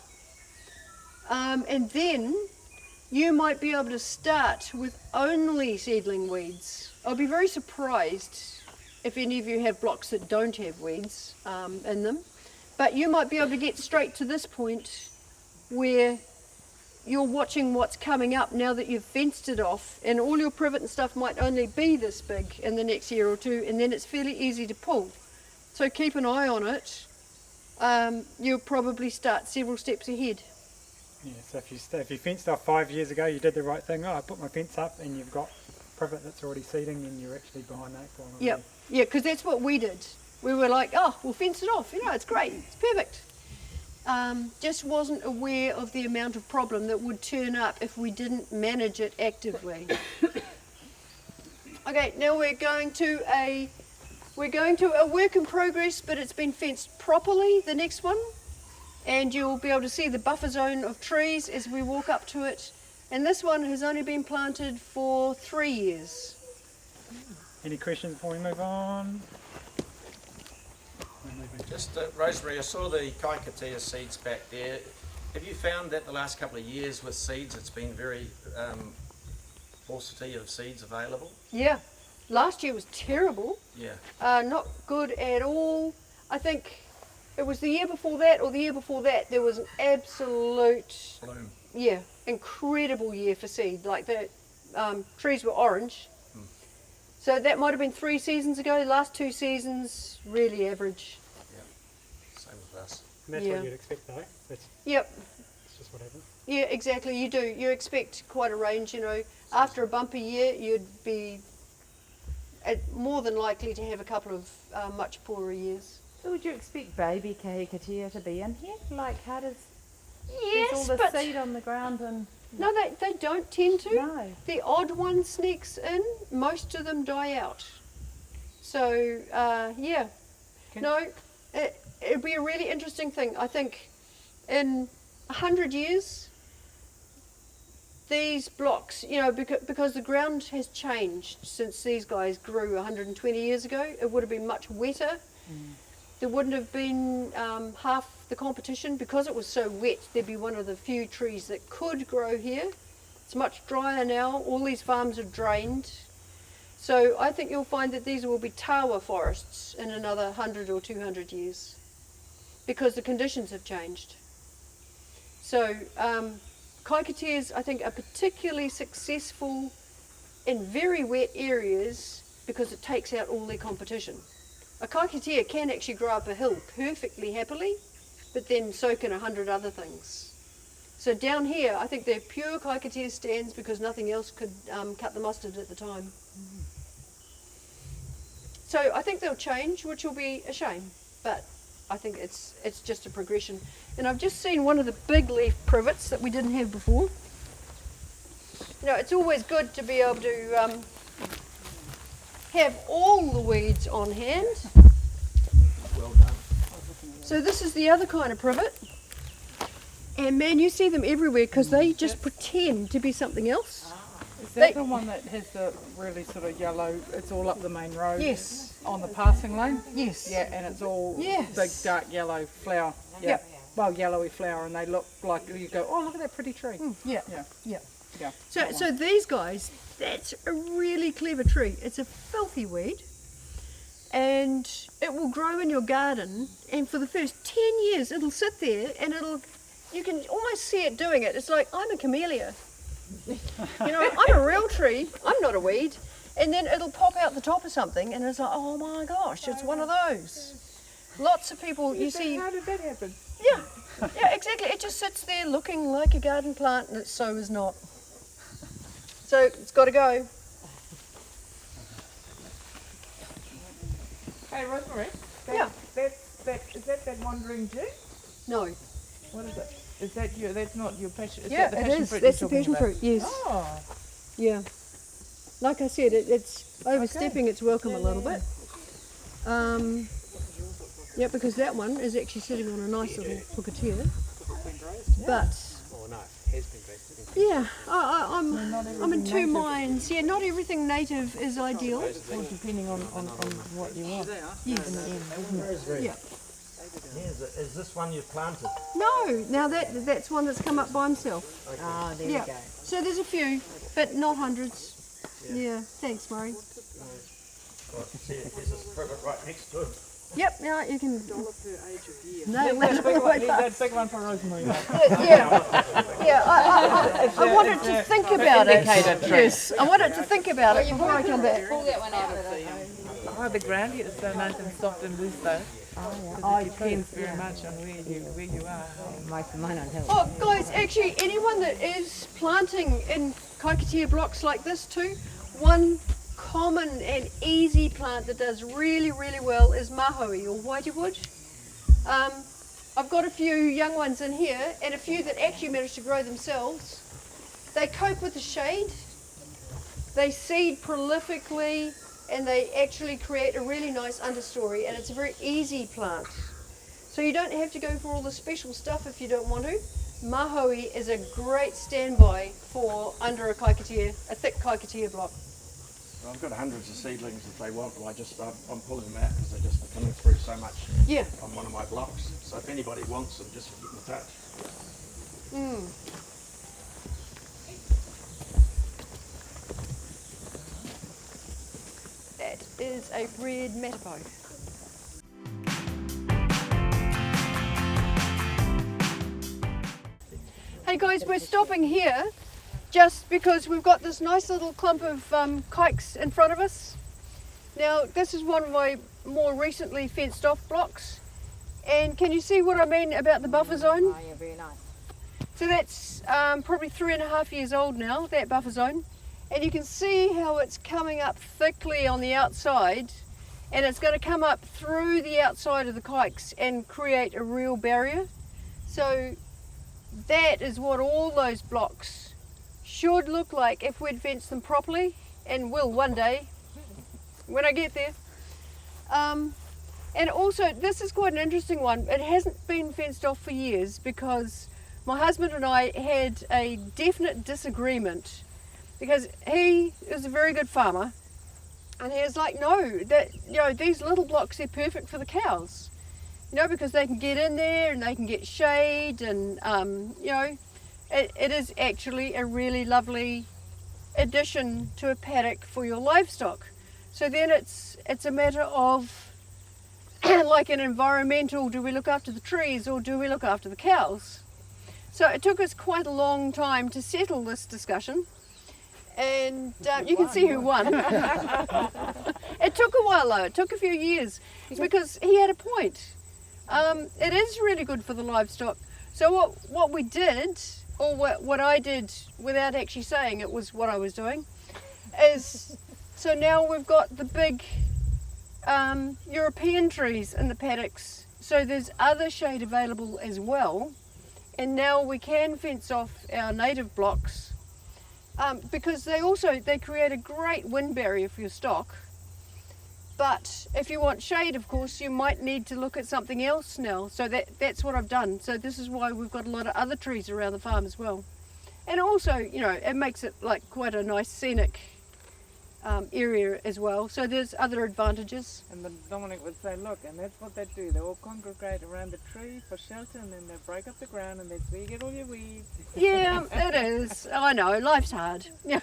And then you might be able to start with only seedling weeds. I'll be very surprised if any of you have blocks that don't have weeds in them. But you might be able to get straight to this point where you're watching what's coming up now that you've fenced it off, and all your privet and stuff might only be this big in the next year or two, and then it's fairly easy to pull. So keep an eye on it. You'll probably start several steps ahead. Yeah, so if you fenced off 5 years ago, you did the right thing. Oh, I put my fence up, and you've got privet that's already seeding, and you're actually behind that one. Yep. Yeah, because that's what we did. We were like, oh, we'll fence it off. You know, it's great. It's perfect. Just wasn't aware of the amount of problem that would turn up if we didn't manage it actively. Okay, now we're going to a work in progress, but it's been fenced properly, the next one. And you'll be able to see the buffer zone of trees as we walk up to it. And this one has only been planted for 3 years. Any questions before we move on? Just Rosemary, I saw the Kahikatea seeds back there. Have you found that the last couple of years with seeds it's been very paucity of seeds available? Yeah, last year was terrible. Yeah. Not good at all. I think it was the year before that or the year before that there was an absolute Bloom. Yeah, incredible year for seed. Like the trees were orange. So that might have been 3 seasons ago. The last 2 seasons, really average. Same with us. And that's Yeah. what you'd expect, though. That's Yep. just what happens. Yeah, exactly. You do. You expect quite a range. You know, after a bumper year, you'd be more than likely to have a couple of much poorer years. So would you expect baby Kahikatea to be in here? Like, how does Yes, there's all the but seed on the ground and no, they don't tend to. no. The odd one sneaks in. Most of them die out. So yeah, it'd be a really interesting thing. I think in 100 years, these blocks, you know, because the ground has changed since these guys grew 120 years ago. It would have been much wetter. There wouldn't have been half the competition because it was so wet. There'd be one of the few trees that could grow here. It's much drier now. All these farms are drained. So I think you'll find that these will be tawa forests in another 100 or 200 years because the conditions have changed. So Kahikateas, I think, are particularly successful in very wet areas because it takes out all their competition. A Kahikatea can actually grow up a hill perfectly happily, but then so can 100 other things. So down here, I think they're pure Kahikatea stands because nothing else could cut the mustard at the time. So I think they'll change, which will be a shame, but I think it's just a progression. And I've just seen one of the big leaf privets that we didn't have before. You know, it's always good to be able to have all the weeds on hand. Well done. So this is the other kind of privet. And man, you see them everywhere because they just pretend to be something else. Is that the one that has the really sort of yellow, it's all up the main road? Yes. On the passing lane? Yes. Yeah, and it's all Yes. big dark yellow flower. Yeah. Yep. Well, yellowy flower, and they look like, you go, oh, look at that pretty tree. Yeah. Yeah. Yeah. Yeah. So these guys, that's a really clever tree. It's a filthy weed, and it will grow in your garden. And for the first 10 years, it'll sit there, and you can almost see it doing it. It's like, I'm a camellia. You know, I'm a real tree. I'm not a weed. And then it'll pop out the top of something, and it's like, oh my gosh, it's one of those. Lots of people, you see. How did that happen? Yeah, exactly. It just sits there looking like a garden plant, and it so is not. So it's got to go. Hey, Rosemary. Yeah. Is that wandering Jew? No. What is it? Is that you? That's not your passion. Is Yeah, that the it passion is. fruit That's the you're passion talking fruit. Yes. Oh. Yeah. Like I said, it's overstepping its welcome a little bit. Yeah, because that one is actually sitting on a nice little pukatea. But Oh no, it has been dressed. yeah, I'm in two minds. Yeah, not everything native is ideal. Well, depending on what you want. Yes. Yeah. Is this one you planted? No, now that's one that's come up by himself. Oh, there Yeah. you go. So there's a few, but not hundreds. Yeah. Thanks, Murray. See, there's this privet right next to him. Yep. Yeah, you can. No, Leave that big one for Rosemary. yeah. I wanted to think about it. indicator tree. Yes, I wanted to think about it before I come back. Pull that one out. Oh, the ground here is so nice and soft and loose though. Oh, It depends very much on where you are. Most of mine on hill. Oh, guys, actually, anyone that is planting in Kahikatea blocks like this too, one common and easy plant that does really, really well is mahoe or whitewood. I've got a few young ones in here and a few that actually managed to grow themselves. They cope with the shade, they seed prolifically, and they actually create a really nice understory, and it's a very easy plant. So you don't have to go for all the special stuff if you don't want to. Mahoe is a great standby for under a thick Kahikatea block. Well, I've got hundreds of seedlings if they want. I'm pulling them out because they're just coming through so much Yeah. on one of my blocks. So if anybody wants them, just get in touch. That is a red matapo. Hey guys, we're stopping here just because we've got this nice little clump of kikes in front of us. Now, this is one of my more recently fenced off blocks. And can you see what I mean about the buffer zone? Oh, yeah, very nice. So that's probably 3.5 years old now, that buffer zone. And you can see how it's coming up thickly on the outside, and it's going to come up through the outside of the kikes and create a real barrier. So that is what all those blocks should look like if we'd fenced them properly, and will one day when I get there. And also, this is quite an interesting one. It hasn't been fenced off for years because my husband and I had a definite disagreement, because he is a very good farmer, and he was like, no, these little blocks, they're perfect for the cows, because they can get in there and they can get shade, and it is actually a really lovely addition to a paddock for your livestock. So then it's a matter of like an environmental, do we look after the trees or do we look after the cows? So it took us quite a long time to settle this discussion, And you can see who won. It took a while though, it took a few years because he had a point. It is really good for the livestock. So what we did, or what I did without actually saying it was what I was doing, is so now we've got the big European trees in the paddocks. So there's other shade available as well. And now we can fence off our native blocks because they create a great wind barrier for your stock. But if you want shade, of course, you might need to look at something else now. So that's what I've done. So this is why we've got a lot of other trees around the farm as well. And also, you know, it makes it like quite a nice scenic area as well. So there's other advantages. And then Dominic would say, look, and that's what they do. They all congregate around the tree for shelter, and then they break up the ground, and that's where you get all your weeds. Yeah, it is. I know, life's hard. Yeah.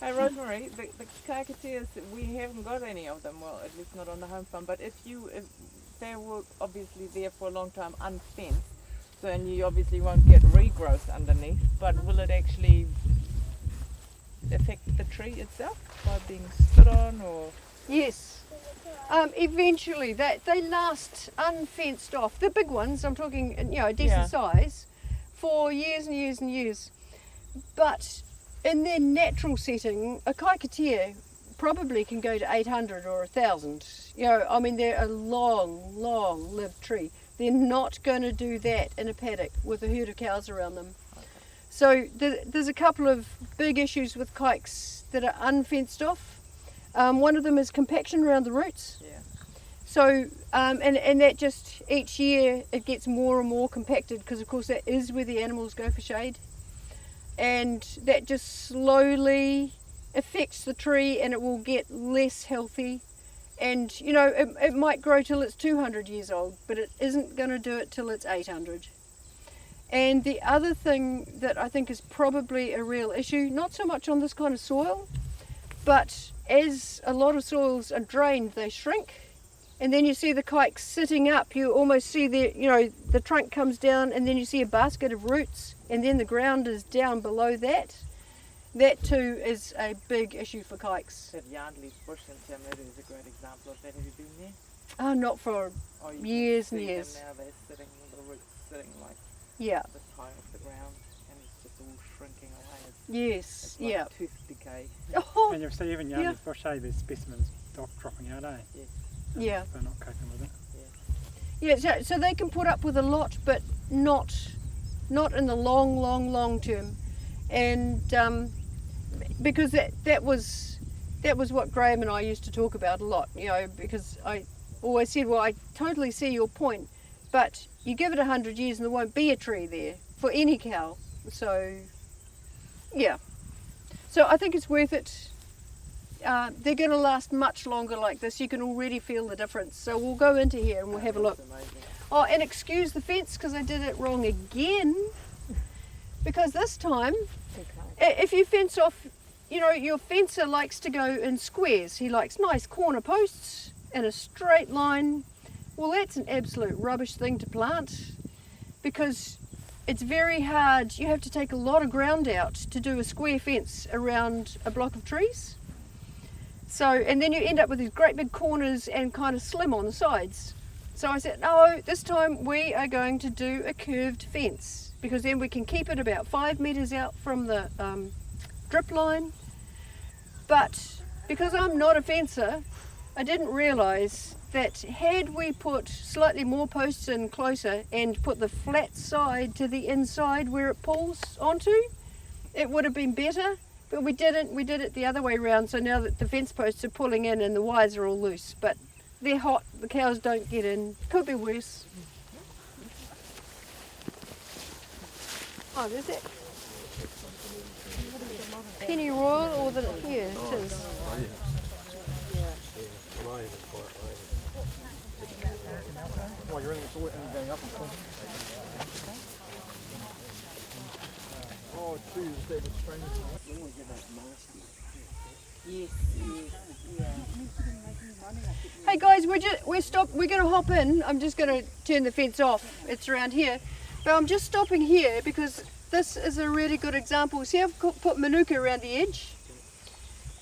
Hey Rosemary, the Kahikateas, we haven't got any of them, well, at least not on the home farm, but if they were obviously there for a long time unfenced, so and you obviously won't get regrowth underneath, but will it actually affect the tree itself by being stood on, or? Yes. Eventually, they last unfenced off. The big ones, I'm talking, you know, a decent size, for years and years and years. But in their natural setting, a Kahikatea probably can go to 800 or 1,000. You know, I mean, they're a long-lived tree. They're not going to do that in a paddock with a herd of cows around them. So there's a couple of big issues with kikes that are unfenced off. One of them is compaction around the roots. Yeah. So, and that just, each year it gets more and more compacted because of course that is where the animals go for shade. And that just slowly affects the tree and it will get less healthy. And, you know, it might grow till it's 200 years old, but it isn't going to do it till it's 800. And the other thing that I think is probably a real issue, not so much on this kind of soil, but as a lot of soils are drained, they shrink. And then you see the kikes sitting up, you almost see the trunk comes down and then you see a basket of roots and then the ground is down below that. That too is a big issue for kikes. That Yardley's bush in Tamutu is a great example of that. Have you been there? Oh, not for years and years. Now they're sitting, the roots sitting like the high off the ground, and it's just all shrinking away. Yes, it's like tooth decay. Oh, And you'll see even Yardley's bush, there's specimens dropping out, Yeah. They're not coping with it. Yeah, so they can put up with a lot, but not in the long term. And because that was what Graham and I used to talk about a lot, you know, because I always said, well, I totally see your point, but you give it 100 years and there won't be a tree there for any cow. So, yeah. So I think it's worth it. They're going to last much longer like this. You can already feel the difference. So we'll go into here and we'll have a look. Oh, and excuse the fence because I did it wrong again. Because this time, if you fence off, you know, your fencer likes to go in squares. He likes nice corner posts and a straight line. Well, that's an absolute rubbish thing to plant because it's very hard. You have to take a lot of ground out to do a square fence around a block of trees. So, and then you end up with these great big corners and kind of slim on the sides. So I said, no, this time we are going to do a curved fence because then we can keep it about 5 metres out from the drip line. But because I'm not a fencer, I didn't realise that had we put slightly more posts in closer and put the flat side to the inside where it pulls onto, it would have been better. But we didn't. We did it the other way around. So now that the fence posts are pulling in and the wires are all loose, but they're hot. The cows don't get in. Could be worse. Oh, there's that penny royal or the it is. Oh, geez, that was strange. Yes, yeah. Hey guys, we're going to hop in. I'm just going to turn the fence off. It's around here, but I'm just stopping here because this is a really good example. See, I've put manuka around the edge,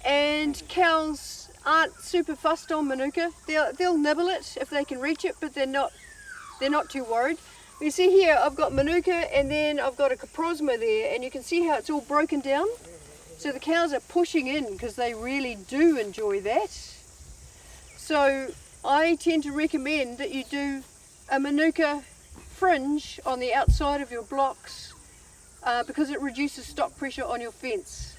and cows aren't super fussed on manuka. They'll nibble it if they can reach it, but they're not too worried. You see here, I've got manuka, and then I've got a coprosma there, and you can see how it's all broken down. So the cows are pushing in because they really do enjoy that. So I tend to recommend that you do a manuka fringe on the outside of your blocks because it reduces stock pressure on your fence.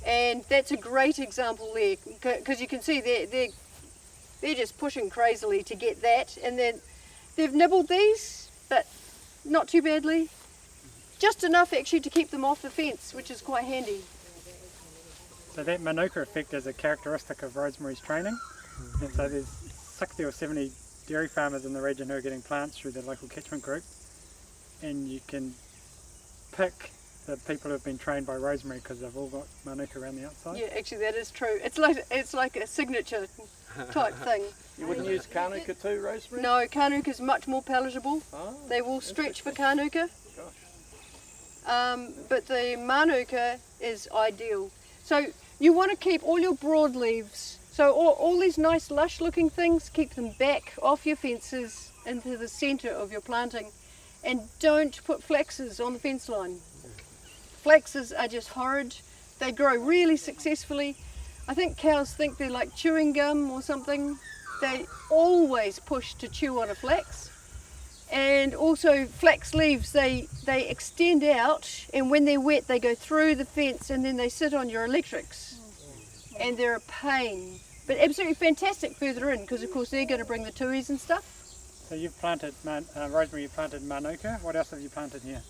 And that's a great example there, because you can see they're just pushing crazily to get that, and then they've nibbled these, but not too badly. Just enough actually to keep them off the fence, which is quite handy. So that manuka effect is a characteristic of Rosemary's training. And so there's 60 or 70 dairy farmers in the region who are getting plants through the local catchment group, and you can pick the people who have been trained by Rosemary because they've all got manuka around the outside. Yeah, actually that is true. It's like a signature type thing. You wouldn't use Kanuka too, Rosemary? No, Kanuka is much more palatable. Oh, They will stretch for Kanuka. Gosh. But the Manuka is ideal. So you want to keep all your broadleaves, so all these nice lush looking things, keep them back off your fences into the centre of your planting, and don't put flaxes on the fence line. Flaxes are just horrid. They grow really successfully. I think cows think they're like chewing gum or something. They always push to chew on a flax. And also flax leaves, they extend out, and when they're wet they go through the fence and then they sit on your electrics. And they're a pain. But absolutely fantastic further in, because of course they're going to bring the tuis and stuff. So you've planted, Rosemary, you planted manuka. What else have you planted here?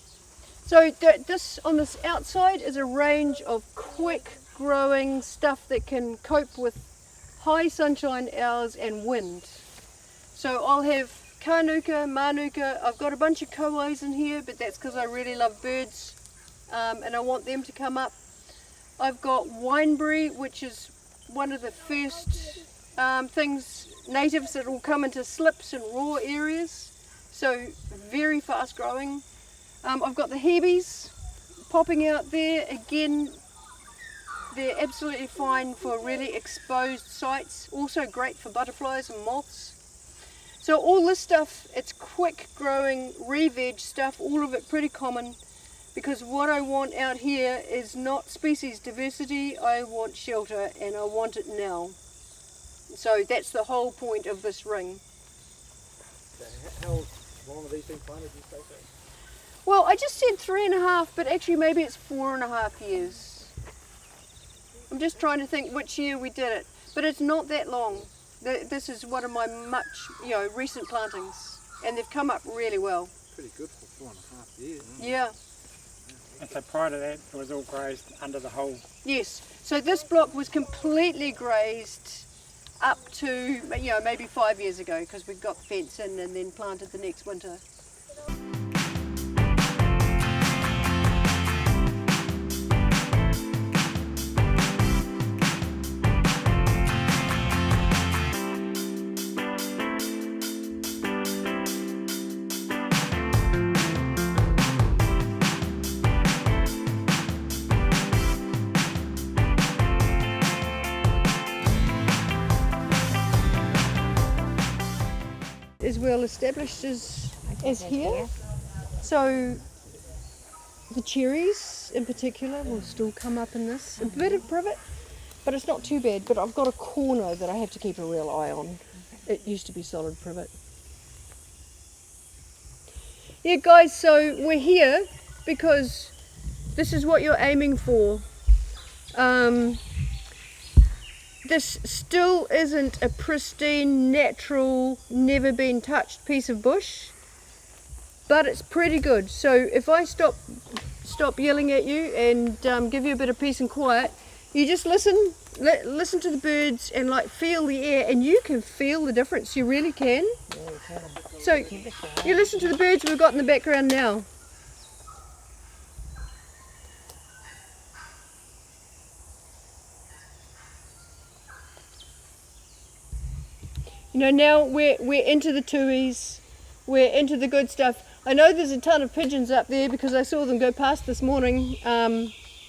So this on this outside is a range of quick growing stuff that can cope with high sunshine hours and wind. So I'll have Kanuka, Manuka, I've got a bunch of koais in here, but that's because I really love birds and I want them to come up. I've got wineberry, which is one of the first natives that will come into slips and raw areas, so very fast growing. I've got the hebes popping out there. Again, they're absolutely fine for really exposed sites, also great for butterflies and moths. So all this stuff, it's quick growing re-veg stuff, all of it pretty common, because what I want out here is not species diversity, I want shelter, and I want it now. So that's the whole point of this ring. How long have these been planted, you say so? Well, I just said 3.5, but actually maybe it's 4.5 years. I'm just trying to think which year we did it, but it's not that long. This is one of my recent plantings, and they've come up really well. Pretty good for 4.5 years. Yeah. And so prior to that, it was all grazed under the whole. Yes. So this block was completely grazed up to maybe 5 years ago, because we got the fence in and then planted the next winter. As well established as here. So the cherries in particular will still come up in this. A bit of privet, but it's not too bad. But I've got a corner that I have to keep a real eye on. It used to be solid privet. Yeah guys, so we're here because this is what you're aiming for. This still isn't a pristine, natural, never been touched piece of bush, but it's pretty good. So if I stop yelling at you and give you a bit of peace and quiet, you just listen to the birds and feel the air, and you can feel the difference. You really can. So you listen to the birds we've got in the background now. Now we're into the tuis. we're into the good stuff. I know there's a ton of pigeons up there because I saw them go past this morning,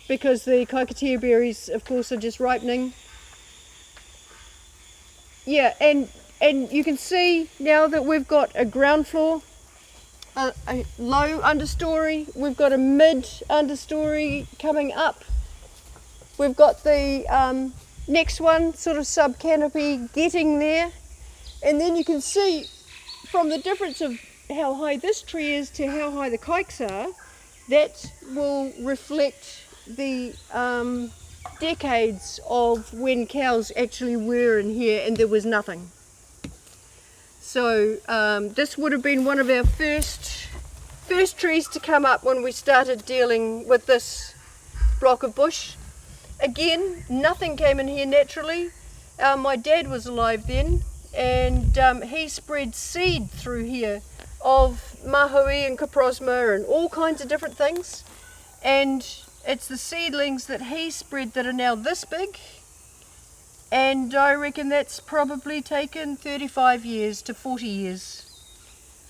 because the Kahikatea berries, of course, are just ripening. Yeah, and you can see now that we've got a ground floor, a low understory, we've got a mid understory coming up. We've got the next one, sort of sub-canopy, getting there. And then you can see from the difference of how high this tree is to how high the kikes are, that will reflect the decades of when cows actually were in here and there was nothing. So this would have been one of our first trees to come up when we started dealing with this block of bush. Again, nothing came in here naturally. My dad was alive then, and he spread seed through here of mahui and kaprosma and all kinds of different things. And it's the seedlings that he spread that are now this big. And I reckon that's probably taken 35 years to 40 years.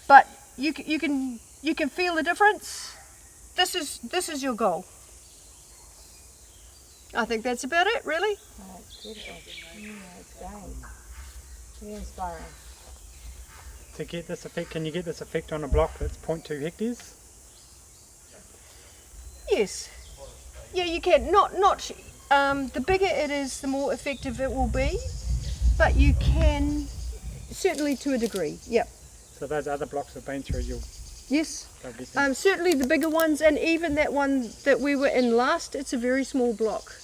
But you can feel the difference. This is your goal. I think that's about it, really. Oh, it's beautiful. It's great. Very inspiring. To get this effect, can you get this effect on a block that's 0.2 hectares? Yes. Yeah, you can. Not. The bigger it is, the more effective it will be. But you can, certainly to a degree. Yep. So those other blocks have been through, you'll Yes. go get them. Certainly the bigger ones, and even that one that we were in last, it's a very small block.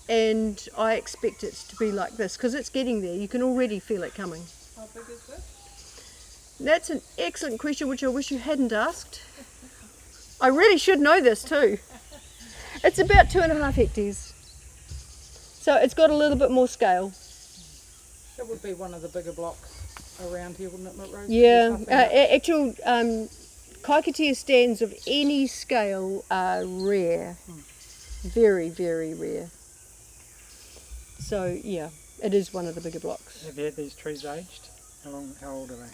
And I expect it to be like this, because it's getting there. You can already feel it coming. How big is this? That's an excellent question, which I wish you hadn't asked. I really should know this too. It's about 2.5 hectares. So it's got a little bit more scale. That would be one of the bigger blocks around here, wouldn't it, Rose? Yeah, actual Kahikatea stands of any scale are rare. Very, very rare. So yeah, it is one of the bigger blocks. Have you had these trees aged? How old are they?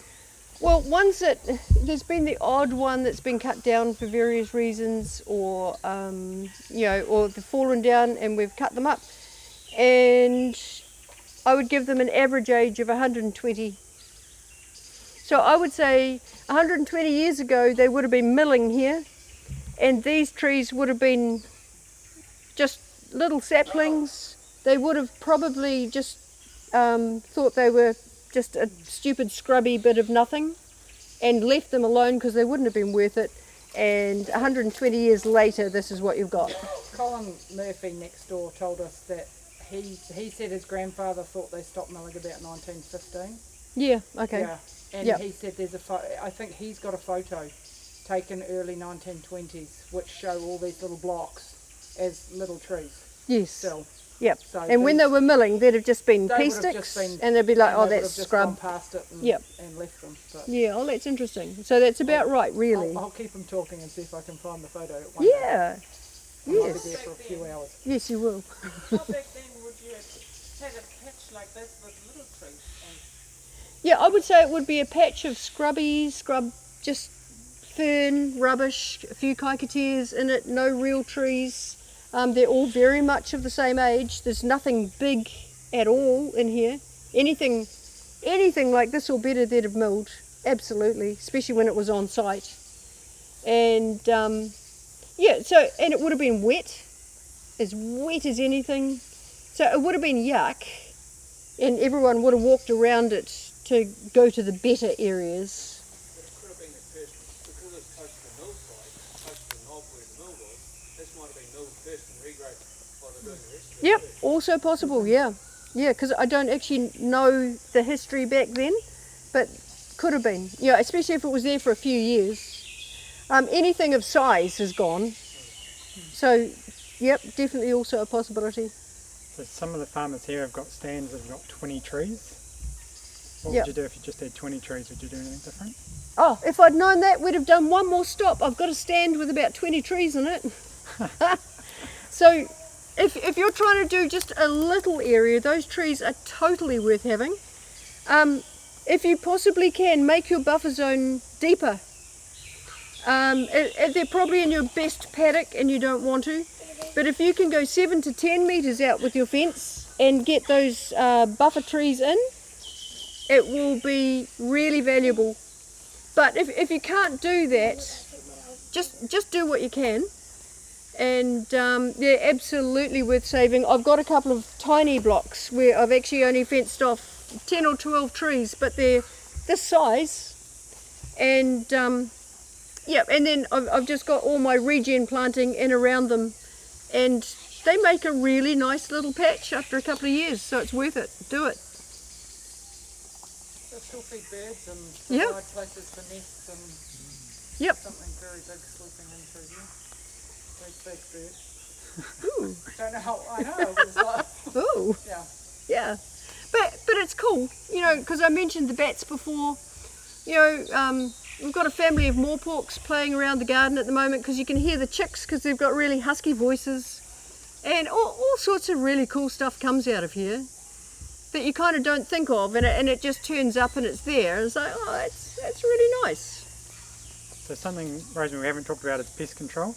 Well, there's been the odd one that's been cut down for various reasons, or or they've fallen down and we've cut them up. And I would give them an average age of 120. So I would say 120 years ago they would have been milling here, and these trees would have been just little saplings. They would have probably just thought they were just a stupid scrubby bit of nothing and left them alone because they wouldn't have been worth it. And 120 years later, this is what you've got. Colin Murphy next door told us that he said his grandfather thought they stopped milling about 1915. Yeah, okay. Yeah, and Yep. he said there's I think he's got a photo taken early 1920s which show all these little blocks as little trees Yes. still. Yep. So And when they were milling, there'd have just been they pea would have sticks, just been, and they'd be like, and oh, they would that's have just scrub. gone past it and, Yep. and left them. But Yeah, oh, that's interesting. So that's about right, really. I'll keep him talking and see if I can find the photo. One day. Yeah. I might be Yes. there for a few hours. Yes, you will. How back then would you have had a patch like this with little trees? Yeah, I would say it would be a patch of just fern, rubbish, a few Kahikateas in it, no real trees. They're all very much of the same age. There's nothing big at all in here. Anything like this or better, they'd have milled. Absolutely, especially when it was on site. And and it would have been wet as anything. So it would have been yuck, and everyone would have walked around it to go to the better areas. But it could have been the first, because it's close to the mill site, close to the knob where the mill was, this might have been milled first and regrowth while they're doing the rest of it. Yep, also possible, yeah. Yeah, because I don't actually know the history back then, but could have been. Yeah, especially if it was there for a few years. Anything of size is gone. So, yep, definitely also a possibility. So some of the farmers here have got stands that have got 20 trees. What Yep. would you do if you just had 20 trees? Would you do anything different? Oh, if I'd known that, we'd have done one more stop. I've got a stand with about 20 trees in it. So, if you're trying to do just a little area, those trees are totally worth having. if you possibly can, make your buffer zone deeper. They're probably in your best paddock and you don't want to, but if you can go 7 to 10 metres out with your fence and get those buffer trees in, it will be really valuable. But if you can't do that, just do what you can. And they're absolutely worth saving. I've got a couple of tiny blocks where I've actually only fenced off 10 or 12 trees, but they're this size. And yeah, and then I've just got all my regen planting in around them, and they make a really nice little patch after a couple of years, so it's worth it. Do it. They'll still feed birds and Yep. provide places for nests and Yep. something very big swooping in through here. Big bird. Ooh. Don't know how, I know, it was like, Ooh. yeah. Yeah. But it's cool, you know, because I mentioned the bats before. You know, we've got a family of moorporks playing around the garden at the moment because you can hear the chicks because they've got really husky voices. And all sorts of really cool stuff comes out of here that you kind of don't think of, and it just turns up and it's there. And it's like, oh, that's really nice. So something, Rosemary, we haven't talked about is pest control.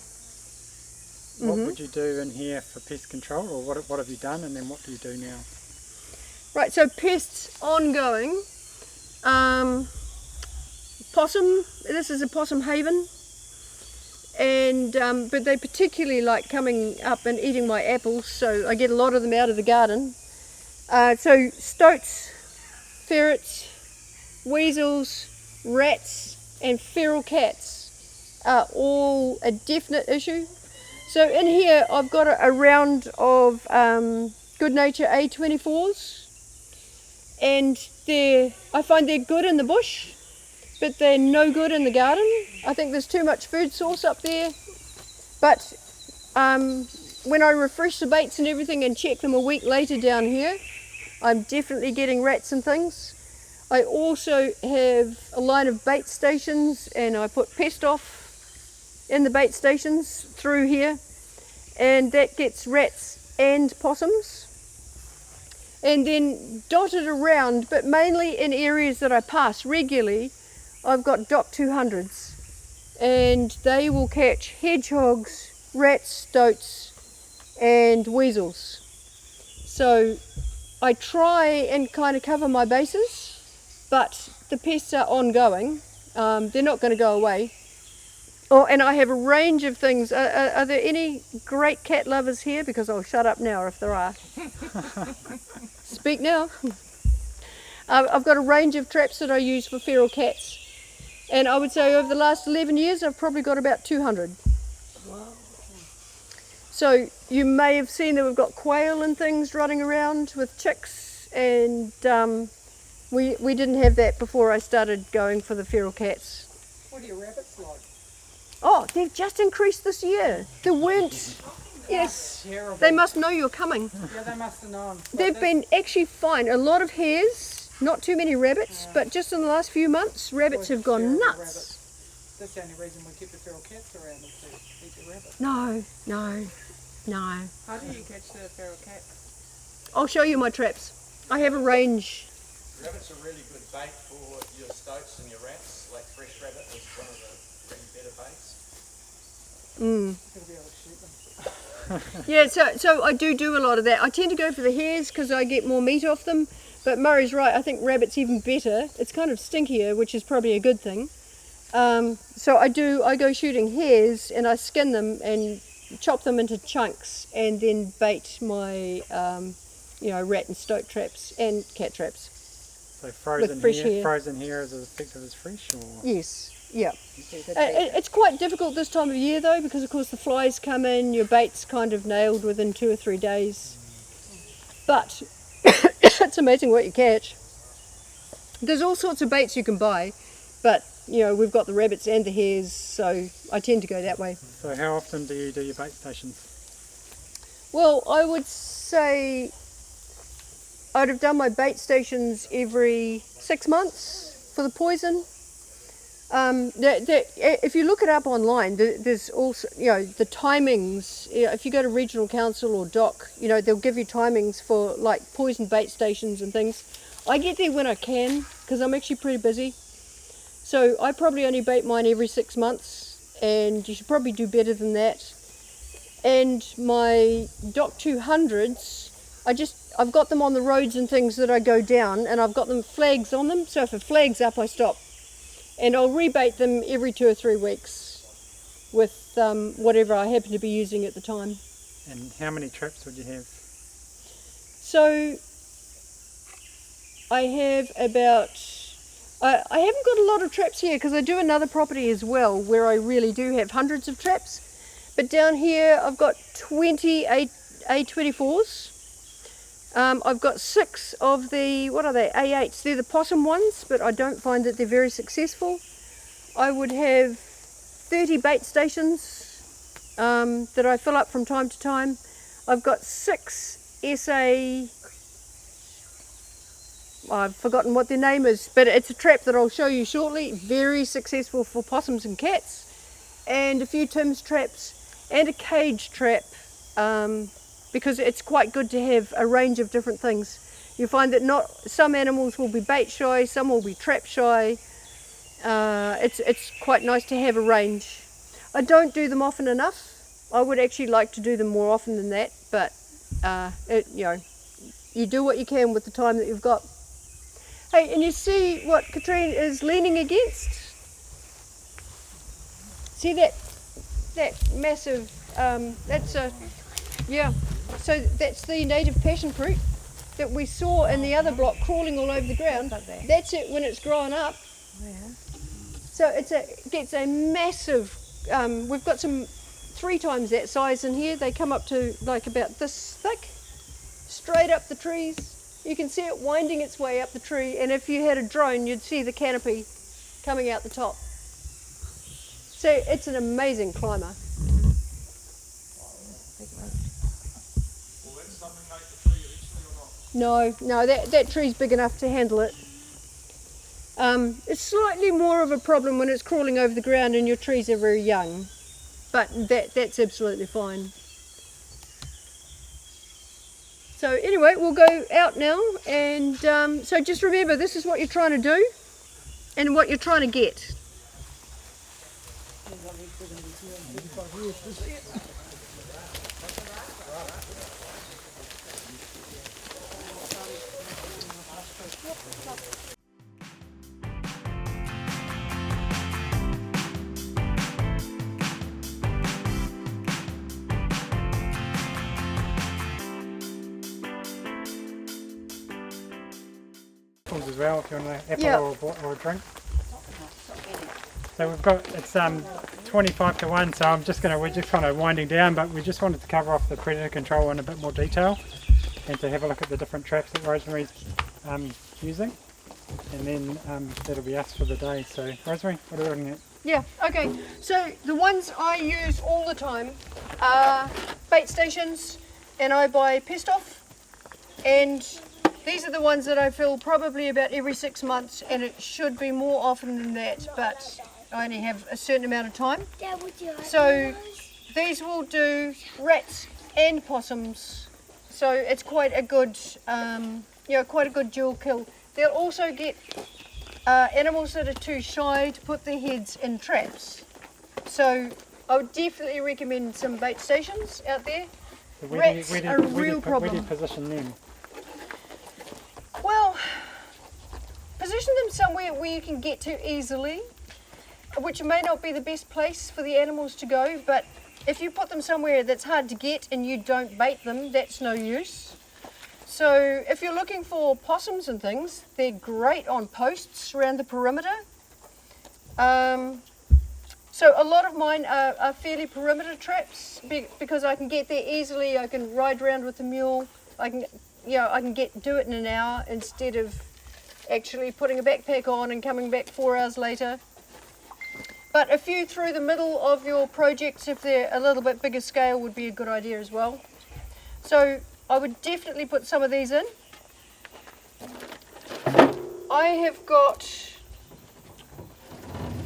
What would you do in here for pest control, or what have you done, and then what do you do now? Right, so pests ongoing. Possum, this is a possum haven, and but they particularly like coming up and eating my apples, so I get a lot of them out of the garden. So stoats, ferrets, weasels, rats and feral cats are all a definite issue. So in here I've got a round of Good Nature A24s, and I find they're good in the bush, but they're no good in the garden. I think there's too much food source up there. But when I refresh the baits and everything and check them a week later down here, I'm definitely getting rats and things. I also have a line of bait stations, and I put pest off in the bait stations through here, and that gets rats and possums. And then dotted around, but mainly in areas that I pass regularly, I've got DOC 200s, and they will catch hedgehogs, rats, stoats and weasels. So I try and kind of cover my bases, but the pests are ongoing. They're not going to go away. Oh, and I have a range of things. Are there any great cat lovers here? Because I'll shut up now if there are. Speak now. I've got a range of traps that I use for feral cats. And I would say over the last 11 years, I've probably got about 200. Wow. So you may have seen that we've got quail and things running around with chicks, and we didn't have that before I started going for the feral cats. What are your rabbits like? Oh, they've just increased this year. There weren't. Yes, Terrible. they must know you're coming. Yeah, they must have known. They've been actually fine. A lot of hares, not too many rabbits, but just in the last few months, rabbits have gone nuts. Rabbits. That's the only reason we keep the feral cats around, is to eat the rabbits. No. How do you catch the feral cats? I'll show you my traps. I have a range. Rabbits are really good bait for your stoats and your rats. Like fresh rabbit is one of the pretty better baits. Gotta be able to shoot them. Yeah, so I do a lot of that. I tend to go for the hares because I get more meat off them. But Murray's right, I think rabbit's even better. It's kind of stinkier, which is probably a good thing. So I go shooting hares, and I skin them and chop them into chunks, and then bait my rat and stoat traps and cat traps. So frozen here is as effective as fresh, or? Yes, yeah. It's quite difficult this time of year though, because of course the flies come in, your bait's kind of nailed within 2 or 3 days. But it's amazing what you catch. There's all sorts of baits you can buy, but we've got the rabbits and the hares, so I tend to go that way. So how often do you do your bait stations? Well, I would say I'd have done my bait stations every 6 months for the poison. If you look it up online, there's also, the timings. If you go to regional council or DOC, they'll give you timings for like poison bait stations and things. I get there when I can because I'm actually pretty busy. So I probably only bait mine every 6 months, and you should probably do better than that. And my Dock 200s, I've got them on the roads and things that I go down, and I've got them flags on them, so if a flag's up I stop. And I'll rebait them every 2 or 3 weeks with whatever I happen to be using at the time. And how many traps would you have? So I have about, I haven't got a lot of traps here because I do another property as well where I really do have hundreds of traps. But down here I've got 20 A24s. I've got 6 of the, what are they, A8s. They're the possum ones, but I don't find that they're very successful. I would have 30 bait stations that I fill up from time to time. I've got 6 SA, I've forgotten what their name is, but it's a trap that I'll show you shortly. Very successful for possums and cats. And a few Tim's traps and a cage trap, because it's quite good to have a range of different things. You find that some animals will be bait shy, some will be trap shy. It's quite nice to have a range. I don't do them often enough. I would actually like to do them more often than that, but you do what you can with the time that you've got. Hey, and you see what Katrine is leaning against? See that massive, so that's the native passion fruit that we saw in the other block crawling all over the ground. That's it when it's grown up. So it gets a massive, we've got some 3 times that size in here. They come up to like about this thick, straight up the trees. You can see it winding its way up the tree, and if you had a drone you'd see the canopy coming out the top. So it's an amazing climber. No, that tree's big enough to handle it. It's slightly more of a problem when it's crawling over the ground and your trees are very young, but that's absolutely fine. So anyway, we'll go out now, and so just remember, this is what you're trying to do and what you're trying to get. As well, if you want an apple or a drink. So we've got, it's 25 to 1, so we're just kind of winding down, but we just wanted to cover off the predator control in a bit more detail and to have a look at the different traps that Rosemary's using, and then that'll be us for the day. So Rosemary, what are we looking at? Yeah, okay, so the ones I use all the time are bait stations, and I buy pest off, and these are the ones that I fill probably about every 6 months, and it should be more often than that, but I only have a certain amount of time. So these will do rats and possums, so it's quite a good, quite a good dual kill. They'll also get animals that are too shy to put their heads in traps. So I would definitely recommend some bait stations out there. So rats are a real problem. Where do you position them? Well, position them somewhere where you can get to easily, which may not be the best place for the animals to go, but if you put them somewhere that's hard to get and you don't bait them, that's no use. So if you're looking for possums and things, they're great on posts around the perimeter. So a lot of mine are fairly perimeter traps because I can get there easily. I can ride around with the mule. I can do it in an hour instead of actually putting a backpack on and coming back 4 hours later. But a few through the middle of your projects, if they're a little bit bigger scale, would be a good idea as well. So I would definitely put some of these in. I have got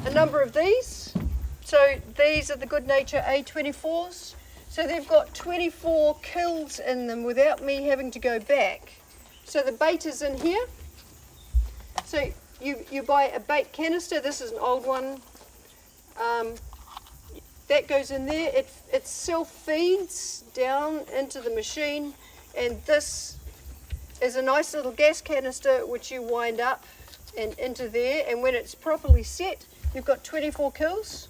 a number of these. So these are the Good Nature A24s. So they've got 24 kills in them without me having to go back. So the bait is in here, So you buy a bait canister. This is an old one. That goes in there. It self-feeds down into the machine, and this is a nice little gas canister which you wind up and into there, and when it's properly set, you've got 24 kills.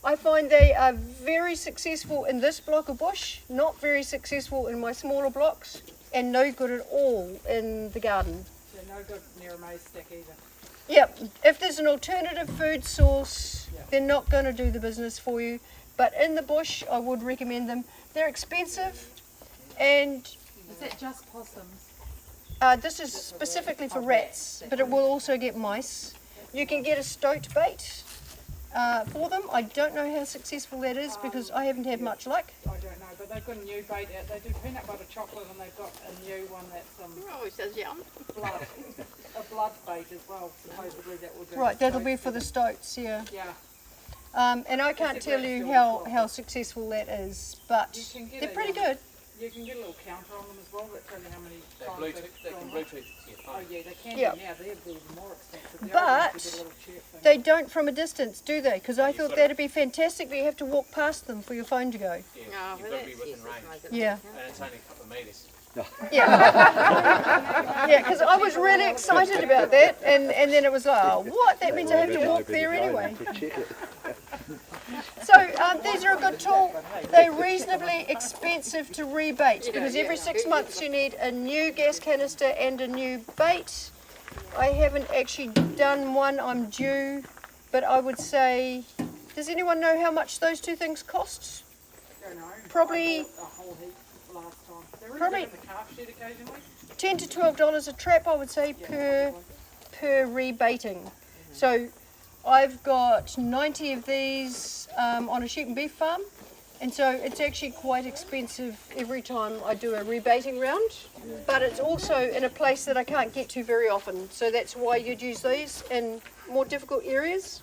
I find they are very successful in this block of bush, not very successful in my smaller blocks, and no good at all in the garden. They're no good near a maize stack either. Yep, if there's an alternative food source, they're not going to do the business for you. But in the bush, I would recommend them. They're expensive, and Is that just possums? this is specifically for rats, but it will also get mice. You can get a stoat bait for them. I don't know how successful that is because I haven't had much luck. I don't know, but they've got a new bait out. They do peanut butter chocolate, and they've got a new one that's Oh, says yum. blood, a blood bait as well. Supposedly that will do. Right, that'll be for the stoats, yeah. Yeah. And I can't tell you how successful that is, but You can get they're a, pretty good. You can get a little counter on them as well that tell you how many They times Bluetooth, they they've can gone Bluetooth to your Oh phone. yeah, they can Yeah. do now. They're even more expensive. The old But ones, you get a little chirp thing. They don't from a distance, do they? Because I You've thought got to- that'd be fantastic, but you have to walk past them for your phone to go. Yeah, Oh, you've well, got to be that's within useless, range. mate. Yeah. And it's only a couple of metres. Yeah, yeah, because I was really excited about that, and then it was like, oh, what? That means I have to walk there anyway. So these are a good tool. They're reasonably expensive to rebait because every 6 months you need a new gas canister and a new bait. I haven't actually done one. I'm due, but I would say, does anyone know how much those two things cost? Don't know. Probably- I bought a whole heap last time. They're really Probably- good in the calf shed occasionally. $10 to $12 a trap, I would say, per rebaiting. So I've got 90 of these on a sheep and beef farm, and so it's actually quite expensive every time I do a rebaiting round, but it's also in a place that I can't get to very often, so that's why you'd use these in more difficult areas.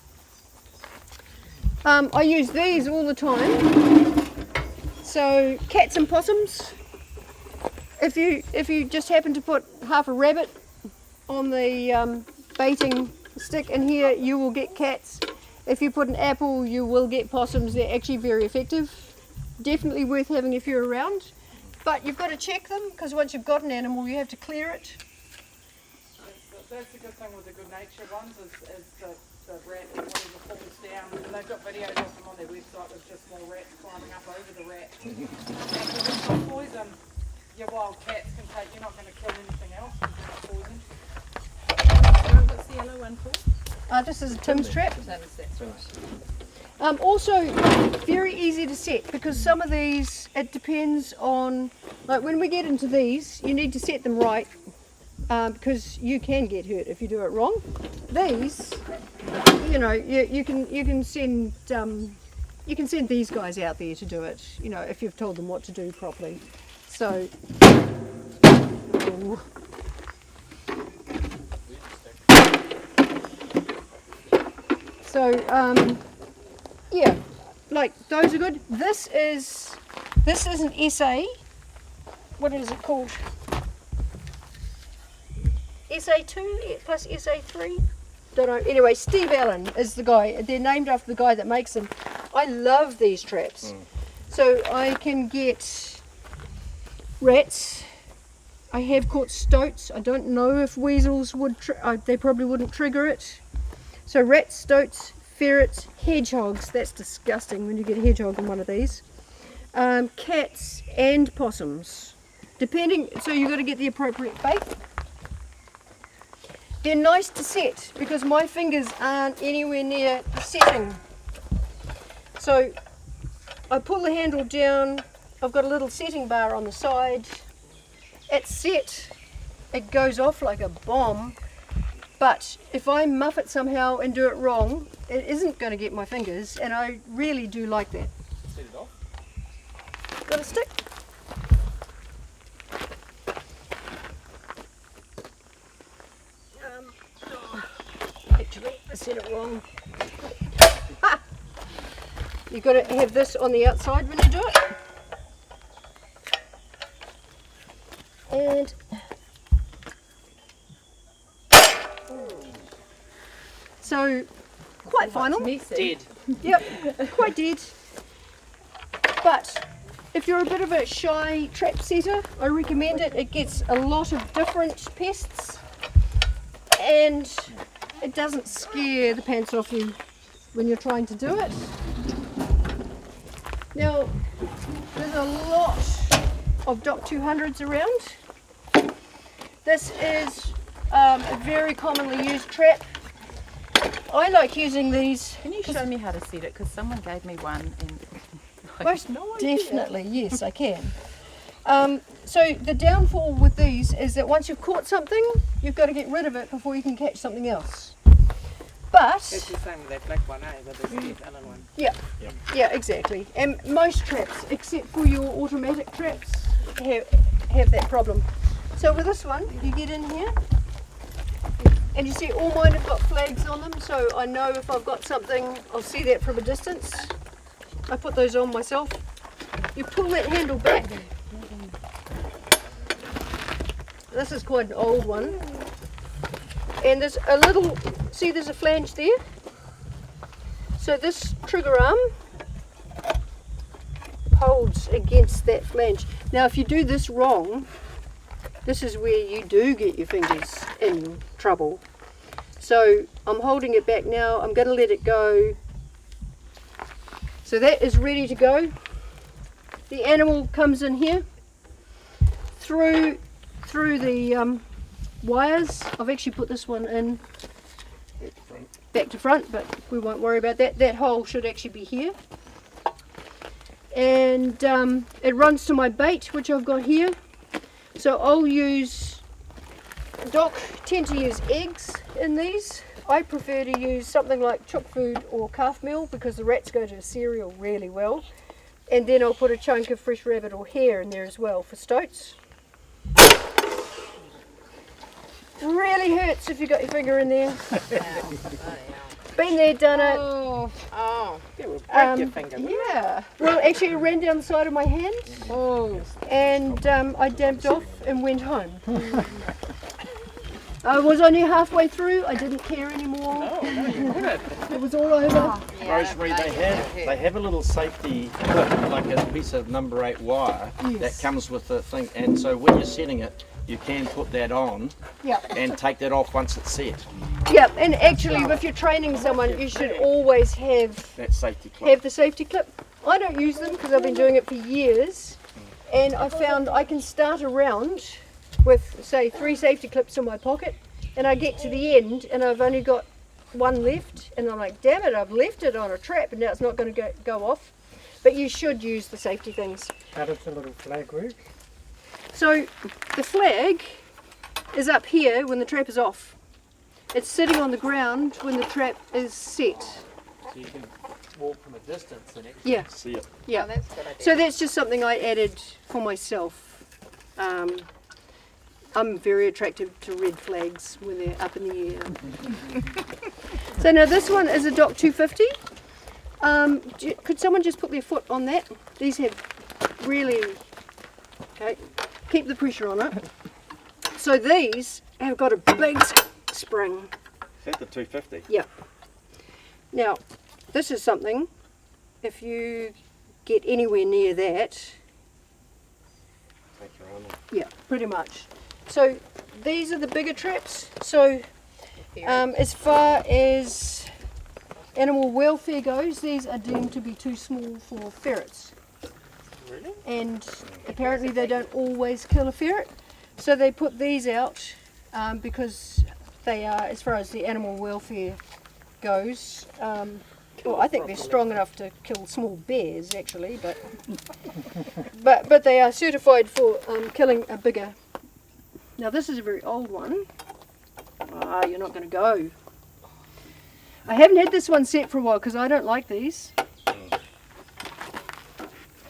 I use these all the time. So cats and possums. If you just happen to put half a rabbit on the baiting stick in here, you will get cats. If you put an apple, you will get possums. They're actually very effective. Definitely worth having if you're around. But you've got to check them because once you've got an animal, you have to clear it. That's the good thing with the good nature ones is the rat or whatever falls down. And they've got videos of them on their website with just more rats climbing up over the rat. And if it's not poison, your wild cats can take. You're not going to kill anything else because it's not poison. What's the yellow one called? This is a Tim's trap. That's right. Also, very easy to set because some of these, it depends on, like when we get into these, you need to set them right because you can get hurt if you do it wrong. These, you know, you can send these guys out there to do it, you know, if you've told them what to do properly. So, ooh. So, yeah, like those are good. This is an SA. What is it called? SA2 plus SA3? Don't know. Anyway, Steve Allen is the guy. They're named after the guy that makes them. I love these traps. So I can get rats. I have caught stoats. I don't know if weasels would. They probably wouldn't trigger it. So rats, stoats, ferrets, hedgehogs. That's disgusting when you get a hedgehog in one of these. Cats and possums. Depending, so you've got to get the appropriate bait. They're nice to set because my fingers aren't anywhere near the setting. So I pull the handle down. I've got a little setting bar on the side. It's set. It goes off like a bomb. But if I muff it somehow and do it wrong, it isn't going to get my fingers, and I really do like that. Set it off. Got a stick? Actually, I said it wrong. Ah! You've got to have this on the outside when you do it. And So quite final. Messy. Yep, quite dead. But if you're a bit of a shy trap setter, I recommend it. It gets a lot of different pests and it doesn't scare the pants off you when you're trying to do it. Now, there's a lot of Dock 200s around. This is a very commonly used trap. I like using these. Can you show me how to set it? Because someone gave me one and Most definitely, yes, I can. So the downfall with these is that once you've caught something, you've got to get rid of it before you can catch something else. But It's the same with that black one, eh? But the other one. yeah, exactly. And most traps, except for your automatic traps, have that problem. So with this one, you get in here, and you see all mine have got flags on them, so I know if I've got something, I'll see that from a distance. I put those on myself. You pull that handle back. This is quite an old one. And there's a little, see there's a flange there? So this trigger arm holds against that flange. Now if you do this wrong, this is where you do get your fingers in trouble. So I'm holding it back now, I'm going to let it go. So that is ready to go. The animal comes in here through the wires. I've actually put this one in back to front, but we won't worry about that. That hole should actually be here. And it runs to my bait, which I've got here. So I'll use, Doc tend to use eggs in these. I prefer to use something like chook food or calf meal because the rats go to cereal really well. And then I'll put a chunk of fresh rabbit or hare in there as well for stoats. Really hurts if you got your finger in there. Been there, done it. Oh, it will break your finger. Yeah. Well, actually it ran down the side of my hand. Oh. And I damped off and went home. I was only halfway through. I didn't care anymore. It was all over. Rosemary, they have a little safety clip, like a piece of number 8 wire that comes with the thing, and so when you're setting it, you can put that on and take that off once it's set. Yeah, and actually if you're training someone, you should always have That safety clip. have the safety clip. I don't use them because I've been doing it for years, and I found I can start a round with say 3 safety clips in my pocket, and I get to the end and I've only got one left, and I'm like, damn it, I've left it on a trap and now it's not going to go off. But you should use the safety things. How does the little flag work? So the flag is up here when the trap is off. It's sitting on the ground when the trap is set. So you can walk from a distance and actually Yeah. See it. Yeah. Oh, that's a good idea. So that's just something I added for myself. I'm very attracted to red flags when they're up in the air. So now this one is a Dock 250. Could someone just put their foot on that? These have really, okay, keep the pressure on it. So these have got a big spring. Is that the 250? Yeah. Now, this is something, if you get anywhere near that, Take your arm off. yeah, pretty much. So these are the bigger traps. So as far as animal welfare goes, these are deemed to be too small for ferrets. Really? And apparently they don't always kill a ferret. So they put these out because they are, as far as the animal welfare goes, well, I think they're strong enough to kill small bears actually, but they are certified for killing a bigger. Now this is a very old one. Ah, you're not going to go. I haven't had this one set for a while because I don't like these.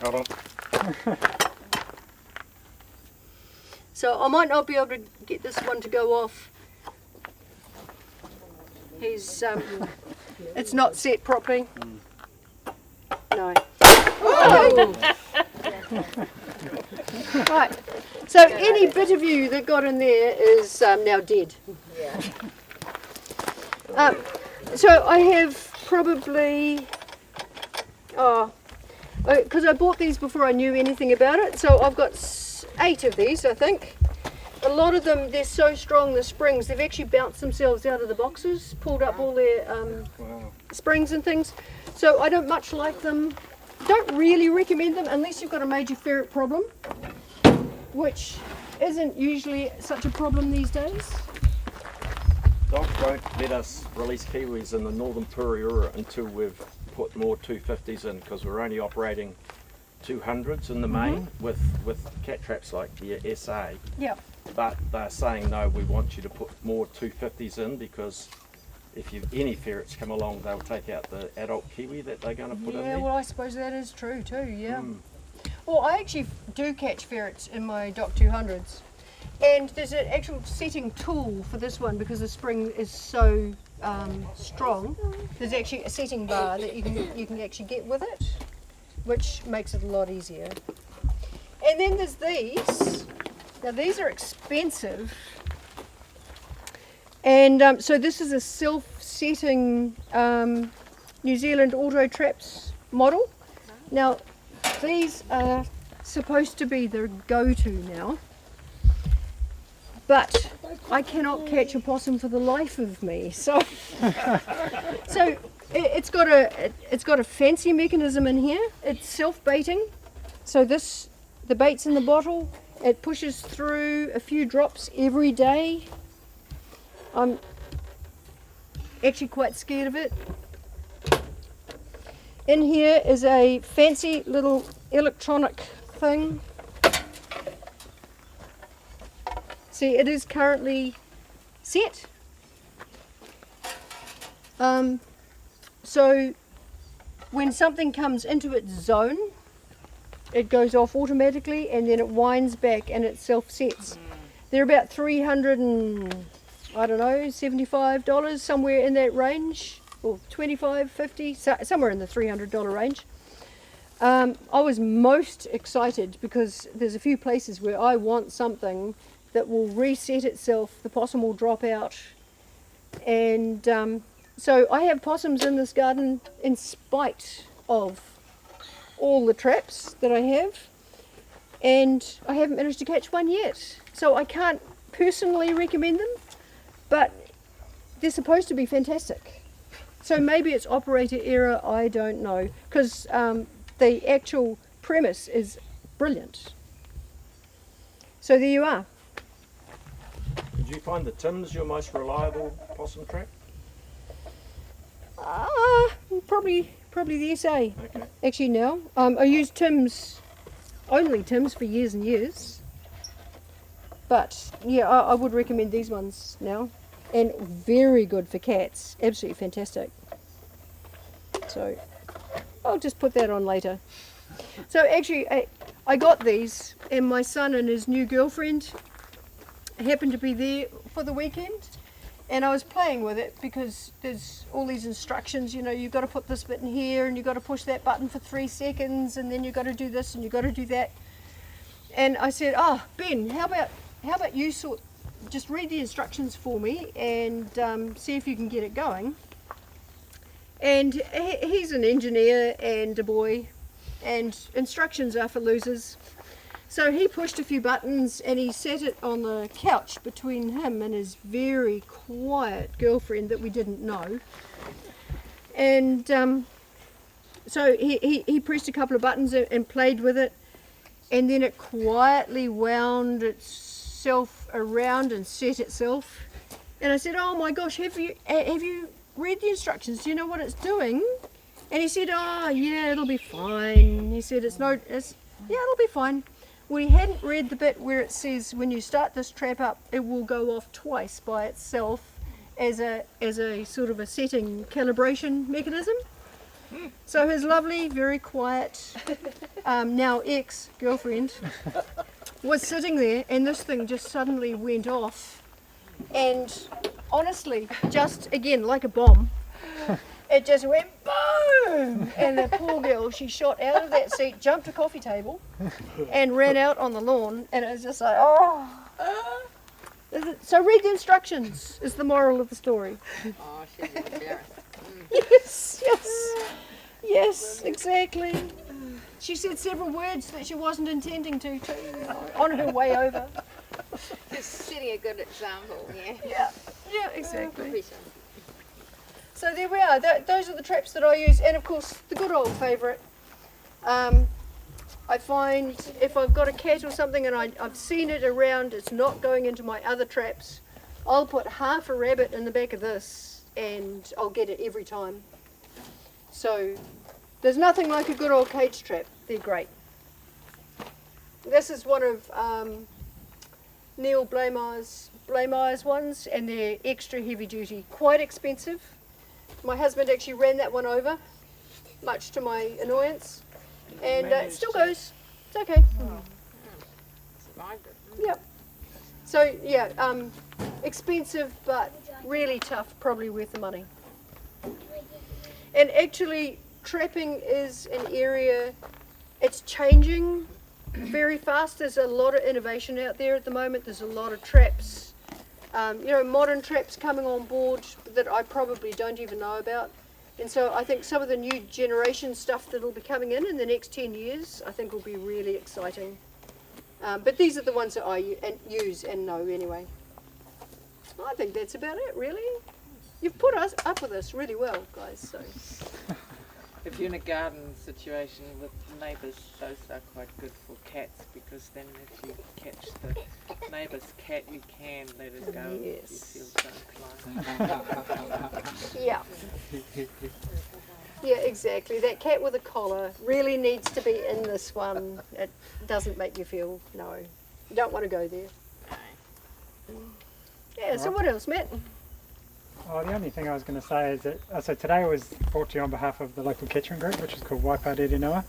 Hold on. So I might not be able to get this one to go off. He's it's not set properly. No. Oh! Right. So any bit of you that got in there is now dead. So I have probably, because I bought these before I knew anything about it, so I've got 8 of these, I think. A lot of them, they're so strong, the springs, they've actually bounced themselves out of the boxes, pulled up all their springs and things. So I don't much like them. Don't really recommend them unless you've got a major ferret problem, which isn't usually such a problem these days. Dogs won't let us release kiwis in the northern Puriura until we've put more 250s in, because we're only operating 200s in the main with cat traps like the SA. Yeah. But they're saying no, we want you to put more 250s in, because if any ferrets come along, they'll take out the adult kiwi that they're going to put in there. Yeah, well, I suppose that is true too, yeah. Well, I actually do catch ferrets in my Doc 200s. And there's an actual setting tool for this one because the spring is so strong. There's actually a setting bar that you can actually get with it, which makes it a lot easier. And then there's these. Now these are expensive. And so this is a self-setting New Zealand auto traps model. Now these are supposed to be the go-to now. But I cannot catch a possum for the life of me. So, it's got a fancy mechanism in here. It's self-baiting. So the bait's in the bottle. It pushes through a few drops every day. I'm actually quite scared of it. In here is a fancy little electronic thing. See, it is currently set. So when something comes into its zone, it goes off automatically and then it winds back and it self-sets. They're about $375, somewhere in that range, or $25, $50, somewhere in the $300 range. I was most excited because there's a few places where I want something that will reset itself, the possum will drop out. And so I have possums in this garden in spite of all the traps that I have, and I haven't managed to catch one yet. So I can't personally recommend them, but they're supposed to be fantastic. So maybe it's operator error, I don't know, because the actual premise is brilliant. So there you are. Did you find the Tim's your most reliable possum trap? Probably the SA. Okay. Actually now. I used Tim's, only Tim's for years and years. But yeah, I would recommend these ones now. And very good for cats. Absolutely fantastic. So I'll just put that on later. So actually I got these and my son and his new girlfriend happened to be there for the weekend, and I was playing with it because there's all these instructions, you know, you've got to put this bit in here and you've got to push that button for 3 seconds and then you've got to do this and you've got to do that. And I said, Ben, how about you just read the instructions for me and see if you can get it going. And he's an engineer and a boy, and instructions are for losers. So he pushed a few buttons and he set it on the couch between him and his very quiet girlfriend that we didn't know. And so he pressed a couple of buttons and played with it, and then it quietly wound itself around and set itself. And I said, oh my gosh, have you read the instructions? Do you know what it's doing? And he said, yeah, it'll be fine. He said, yeah, it'll be fine. Well, he hadn't read the bit where it says when you start this trap up, it will go off twice by itself as a sort of a setting calibration mechanism. So his lovely, very quiet, now ex-girlfriend was sitting there, and this thing just suddenly went off. And honestly, just again like a bomb, it just went boom, and the poor girl, she shot out of that seat, jumped a coffee table and ran out on the lawn, and it was just like, so read the instructions is the moral of the story. Oh, she's embarrassed. Yes, exactly. She said several words that she wasn't intending to too, on her way over. Just setting a good example, yeah. Yeah, exactly. Profession. So there we are. Those are the traps that I use, and of course the good old favourite. I find if I've got a cat or something and I've seen it around, it's not going into my other traps, I'll put half a rabbit in the back of this and I'll get it every time. So there's nothing like a good old cage trap. They're great. This is one of Neil Blameyer's ones, and they're extra heavy duty, quite expensive. My husband actually ran that one over, much to my annoyance, and it still goes. It's okay. Yep. So yeah, expensive but really tough, probably worth the money. And actually, trapping is an area, it's changing very fast. There's a lot of innovation out there at the moment. There's a lot of traps, modern traps coming on board that I probably don't even know about. And so I think some of the new generation stuff that will be coming in the next 10 years, I think will be really exciting. But these are the ones that I use and know anyway. I think that's about it, really. You've put us up with us really well, guys. So. If you're in a garden situation with neighbours, those are quite good for cats, because then if you catch the neighbour's cat, you can let it go if you feel so inclined. Yeah. Yeah, exactly. That cat with a collar really needs to be in this one. It doesn't make you feel, no, you don't want to go there. Yeah, so what else, Matt? Oh, the only thing I was going to say is that, so today was brought to you on behalf of the local catchment group, which is called Waipā Rere Noa.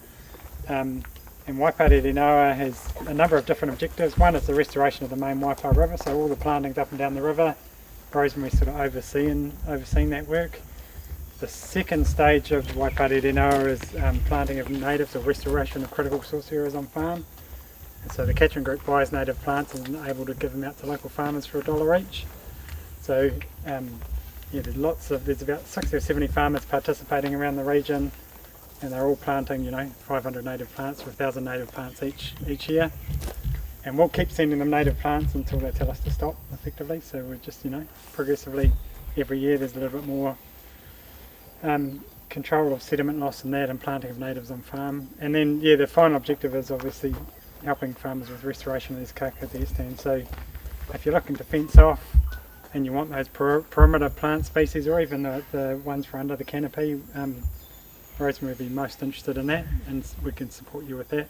And Waipā Rere Noa has a number of different objectives. One is the restoration of the main Waipā River, so all the plantings up and down the river. Rosemary sort of overseeing that work. The second stage of Waipā Rere Noa is planting of natives or restoration of critical source areas on farm. And so the catchment group buys native plants and is able to give them out to local farmers for $1 each. So there's about 60 or 70 farmers participating around the region, and they're all planting 500 native plants or 1,000 native plants each year. And we'll keep sending them native plants until they tell us to stop, effectively. So we're just progressively every year there's a little bit more control of sediment loss and that, and planting of natives on farm. And then the final objective is obviously helping farmers with restoration of these Kahikatea Stands. So if you're looking to fence off and you want those perimeter plant species, or even the ones for under the canopy, Rosemary would be most interested in that, and we can support you with that,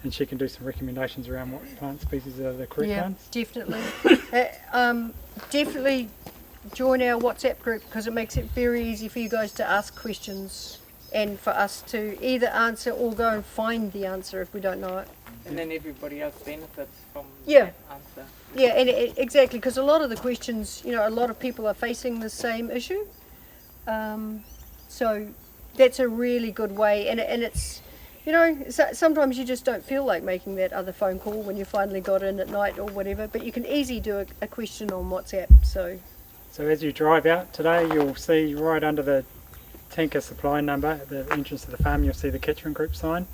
and she can do some recommendations around what plant species are the correct ones. Definitely. Definitely join our WhatsApp group, because it makes it very easy for you guys to ask questions and for us to either answer or go and find the answer if we don't know it. And then everybody else benefits from that answer. Yeah, and exactly, because a lot of the questions, a lot of people are facing the same issue. So that's a really good way, and it's, sometimes you just don't feel like making that other phone call when you finally got in at night or whatever, but you can easily do a question on WhatsApp. So as you drive out today, you'll see right under the tanker supply number at the entrance to the farm, you'll see the catchment group sign.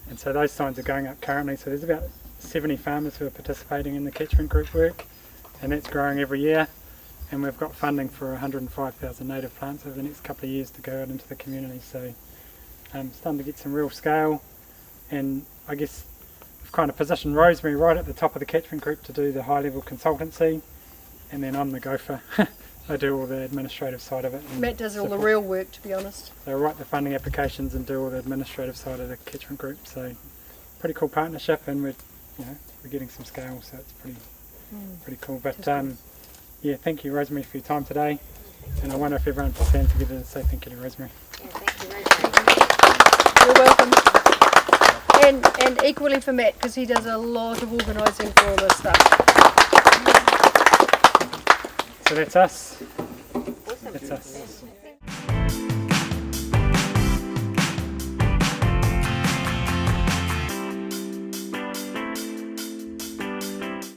And so those signs are going up currently. So there's about 70 farmers who are participating in the catchment group work, and that's growing every year. And we've got funding for 105,000 native plants over the next couple of years to go out into the community. So starting to get some real scale, and I guess we've kind of positioned Rosemary right at the top of the catchment group to do the high level consultancy, and then I'm the gopher. I do all the administrative side of it. Matt does all the real work, to be honest. So I write the funding applications and do all the administrative side of the catchment group. So pretty cool partnership, and we're getting some scale, so it's pretty cool. But thank you, Rosemary, for your time today. And I wonder if everyone puts hands together to say thank you to Rosemary. Yeah, thank you, Rosemary. You're welcome. And equally for Matt, because he does a lot of organising for all this stuff. So that's us. Awesome. That's us.